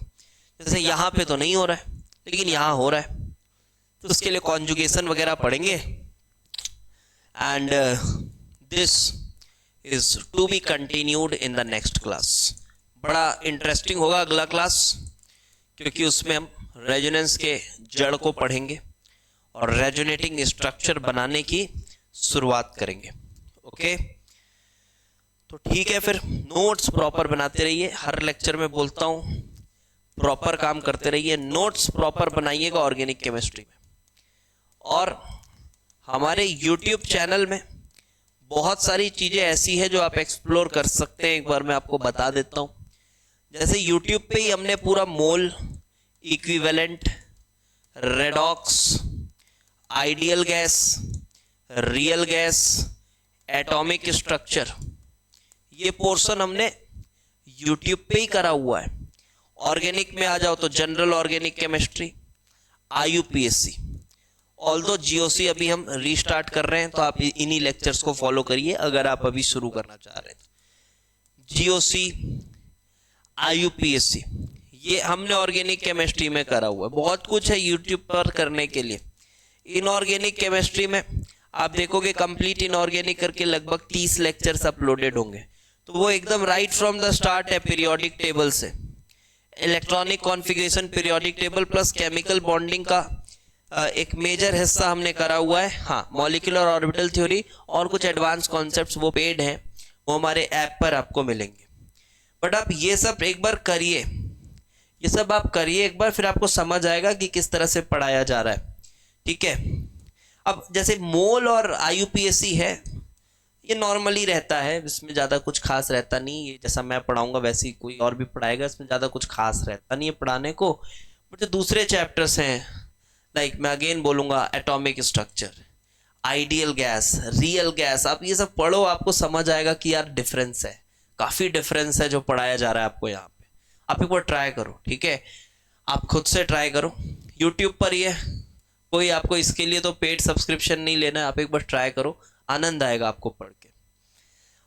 जैसे यहां पे तो नहीं हो रहा है लेकिन यहां हो रहा है, तो उसके लिए कॉन्जुगेशन वगैरह पढ़ेंगे। And this is to be continued in the next class। बड़ा इंटरेस्टिंग होगा अगला क्लास, क्योंकि उसमें हम रेजोनेंस के जड़ को पढ़ेंगे और रेजोनेटिंग स्ट्रक्चर बनाने की शुरुआत करेंगे। ओके, तो ठीक है, फिर नोट्स प्रॉपर बनाते रहिए। हर लेक्चर में बोलता हूँ प्रॉपर काम करते रहिए, नोट्स प्रॉपर बनाइएगा ऑर्गेनिक केमिस्ट्री में। और हमारे यूट्यूब चैनल में बहुत सारी चीजें ऐसी है जो आप एक्सप्लोर कर सकते हैं। एक बार मैं आपको बता देता हूं, जैसे यूट्यूब पे ही हमने पूरा mole, equivalent, redox, ideal gas, real gas, atomic structure, ये पोर्शन हमने यूट्यूब पे ही करा हुआ है। ऑर्गेनिक में आ जाओ तो general organic chemistry, IUPAC। Although GOC अभी हम रीस्टार्ट कर रहे हैं, तो आप इन्हीं लेक्चर्स को फॉलो करिए अगर आप अभी शुरू करना चाह रहे हैं। GOC, IUPAC ये हमने ऑर्गेनिक केमिस्ट्री में करा हुआ है। बहुत कुछ है यूट्यूब पर करने के लिए। इनऑर्गेनिक केमिस्ट्री में आप देखोगे कंप्लीट इनऑर्गेनिक करके लगभग 30 लेक्चर्स अपलोडेड होंगे, तो वो एकदम राइट फ्रॉम द स्टार्ट है, पीरियोडिक टेबल से, electronic configuration periodic table plus chemical bonding का एक मेजर हिस्सा हमने करा हुआ है। हाँ, मॉलिक्यूलर ऑर्बिटल थ्योरी और कुछ एडवांस कॉन्सेप्ट्स वो पेड हैं, वो हमारे ऐप पर आपको मिलेंगे। बट आप ये सब एक बार करिए, ये सब आप करिए एक बार, फिर आपको समझ आएगा कि किस तरह से पढ़ाया जा रहा है। ठीक है, अब जैसे मोल और IUPAC है, ये नॉर्मली रहता है, इसमें ज़्यादा कुछ खास रहता नहीं। ये जैसा मैं पढ़ाऊंगा वैसे ही कोई और भी पढ़ाएगा, इसमें ज़्यादा कुछ खास रहता नहीं है पढ़ाने को। बट जो दूसरे चैप्टर्स हैं, लाइक मैं अगेन बोलूंगा atomic structure, ideal gas, real gas, आप ये सब पढ़ो, आपको समझ आएगा कि यार डिफरेंस है, काफ़ी डिफरेंस है जो पढ़ाया जा रहा है आपको यहाँ पे। आप एक बार ट्राई करो, ठीक है, आप खुद से ट्राई करो। यूट्यूब पर ये कोई आपको इसके लिए तो पेड सब्सक्रिप्शन नहीं लेना है, आप एक बार ट्राई करो, आनंद आएगा आपको पढ़ के।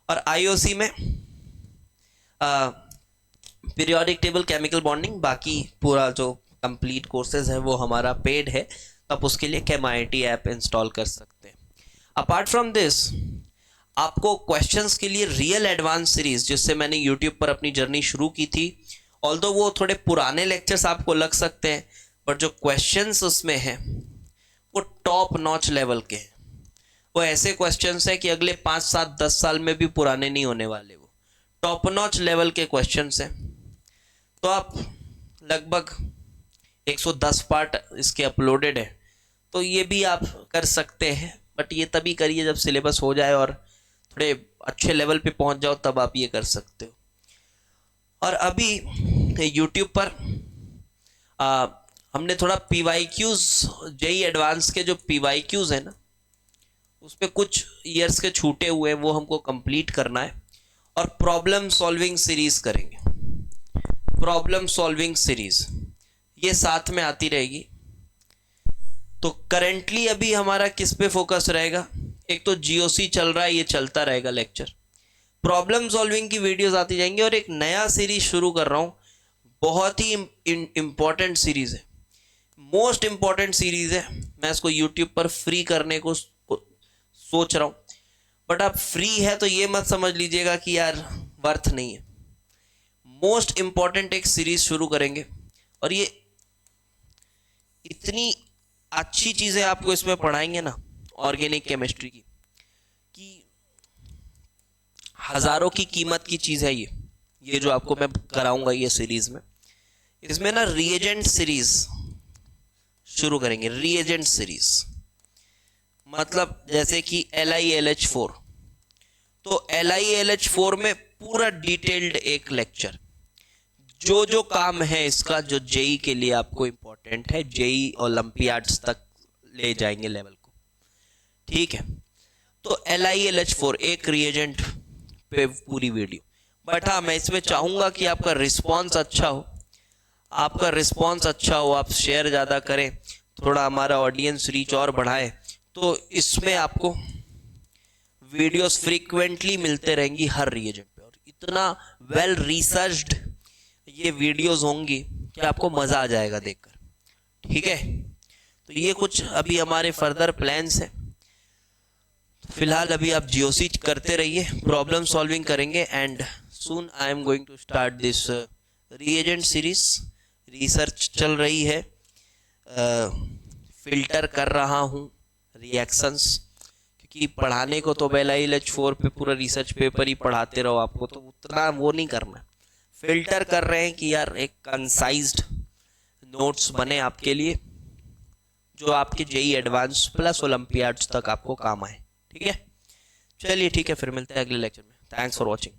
और IOC में पीरियोडिक टेबल, केमिकल बॉन्डिंग, बाकी पूरा जो कंप्लीट कोर्सेज है वो हमारा पेड है, तो आप उसके लिए ChemIIT ऐप इंस्टॉल कर सकते हैं। अपार्ट फ्रॉम दिस, आपको क्वेश्चंस के लिए रियल एडवांस सीरीज, जिससे मैंने यूट्यूब पर अपनी जर्नी शुरू की थी, ऑल्दो वो थोड़े पुराने लेक्चर्स आपको लग सकते हैं, बट जो क्वेश्चंस उसमें हैं वो टॉप नॉच लेवल के हैं। वो ऐसे क्वेश्चंस हैं कि अगले 5, 7, 10 साल में भी पुराने नहीं होने वाले, वो टॉप नॉच लेवल के क्वेश्चंस हैं। तो आप लगभग 110 पार्ट इसके अपलोडेड है, तो ये भी आप कर सकते हैं, बट ये तभी करिए जब सिलेबस हो जाए और थोड़े अच्छे लेवल पे पहुंच जाओ, तब आप ये कर सकते हो। और अभी यूट्यूब पर हमने थोड़ा PYQs, JEE एडवांस के जो PYQs है ना, उस पर कुछ ईयर्स के छूटे हुए हैं, वो हमको कंप्लीट करना है। और प्रॉब्लम सॉल्विंग सीरीज करेंगे, प्रॉब्लम सॉल्विंग सीरीज ये साथ में आती रहेगी। तो करेंटली अभी हमारा किस पे फोकस रहेगा, एक तो GOC चल रहा है, ये चलता रहेगा लेक्चर, प्रॉब्लम सॉल्विंग की वीडियोस आती जाएंगी। और एक नया सीरीज शुरू कर रहा हूँ, बहुत ही इंपॉर्टेंट सीरीज है, मोस्ट इंपॉर्टेंट सीरीज है। मैं इसको यूट्यूब पर फ्री करने को सोच रहा हूं, बट अब फ्री है तो ये मत समझ लीजिएगा कि यार वर्थ नहीं है। मोस्ट इंपॉर्टेंट एक सीरीज शुरू करेंगे, और ये इतनी अच्छी चीजें आपको इसमें पढ़ाएंगे ना ऑर्गेनिक केमिस्ट्री की, कि हजारों की कीमत की चीज है ये जो आपको मैं कराऊंगा ये सीरीज में। इसमें ना रिएजेंट सीरीज शुरू करेंगे। रिएजेंट सीरीज मतलब जैसे कि LiLH4, तो LiLH4 में पूरा डिटेल्ड एक लेक्चर, जो जो काम है इसका, जो जेई के लिए आपको इंपॉर्टेंट है, जेई ओलंपियाड्स तक ले जाएंगे लेवल को, ठीक है। तो LiLH4 एक रिएजेंट पे पूरी वीडियो। बट हाँ, मैं इसमें चाहूंगा कि आपका रिस्पॉन्स अच्छा हो, आप शेयर ज़्यादा करें, थोड़ा हमारा ऑडियंस रीच और बढ़ाए, तो इसमें आपको वीडियोस फ्रीक्वेंटली मिलते रहेंगी हर रिएजेंट पे, और इतना वेल रिसर्च्ड ये वीडियोस होंगी कि आपको मज़ा आ जाएगा देखकर, ठीक है। तो ये कुछ अभी हमारे फर्दर प्लान्स हैं। फिलहाल अभी आप जीओसी करते रहिए, प्रॉब्लम सॉल्विंग करेंगे, and soon I am going to start this reagent series. Research चल रही है, फिल्टर कर रहा हूँ रिएक्शंस, क्योंकि पढ़ाने को तो LiLH4 पे पूरा रिसर्च पेपर ही पढ़ाते रहो आपको, तो उतना वो नहीं करना। फिल्टर कर रहे हैं कि यार एक कंसाइज्ड नोट्स बने आपके लिए, जो आपके जेई एडवांस प्लस ओलंपियाड्स तक आपको काम आए, ठीक है। चलिए ठीक है, फिर मिलते हैं अगले लेक्चर में। Thanks for watching.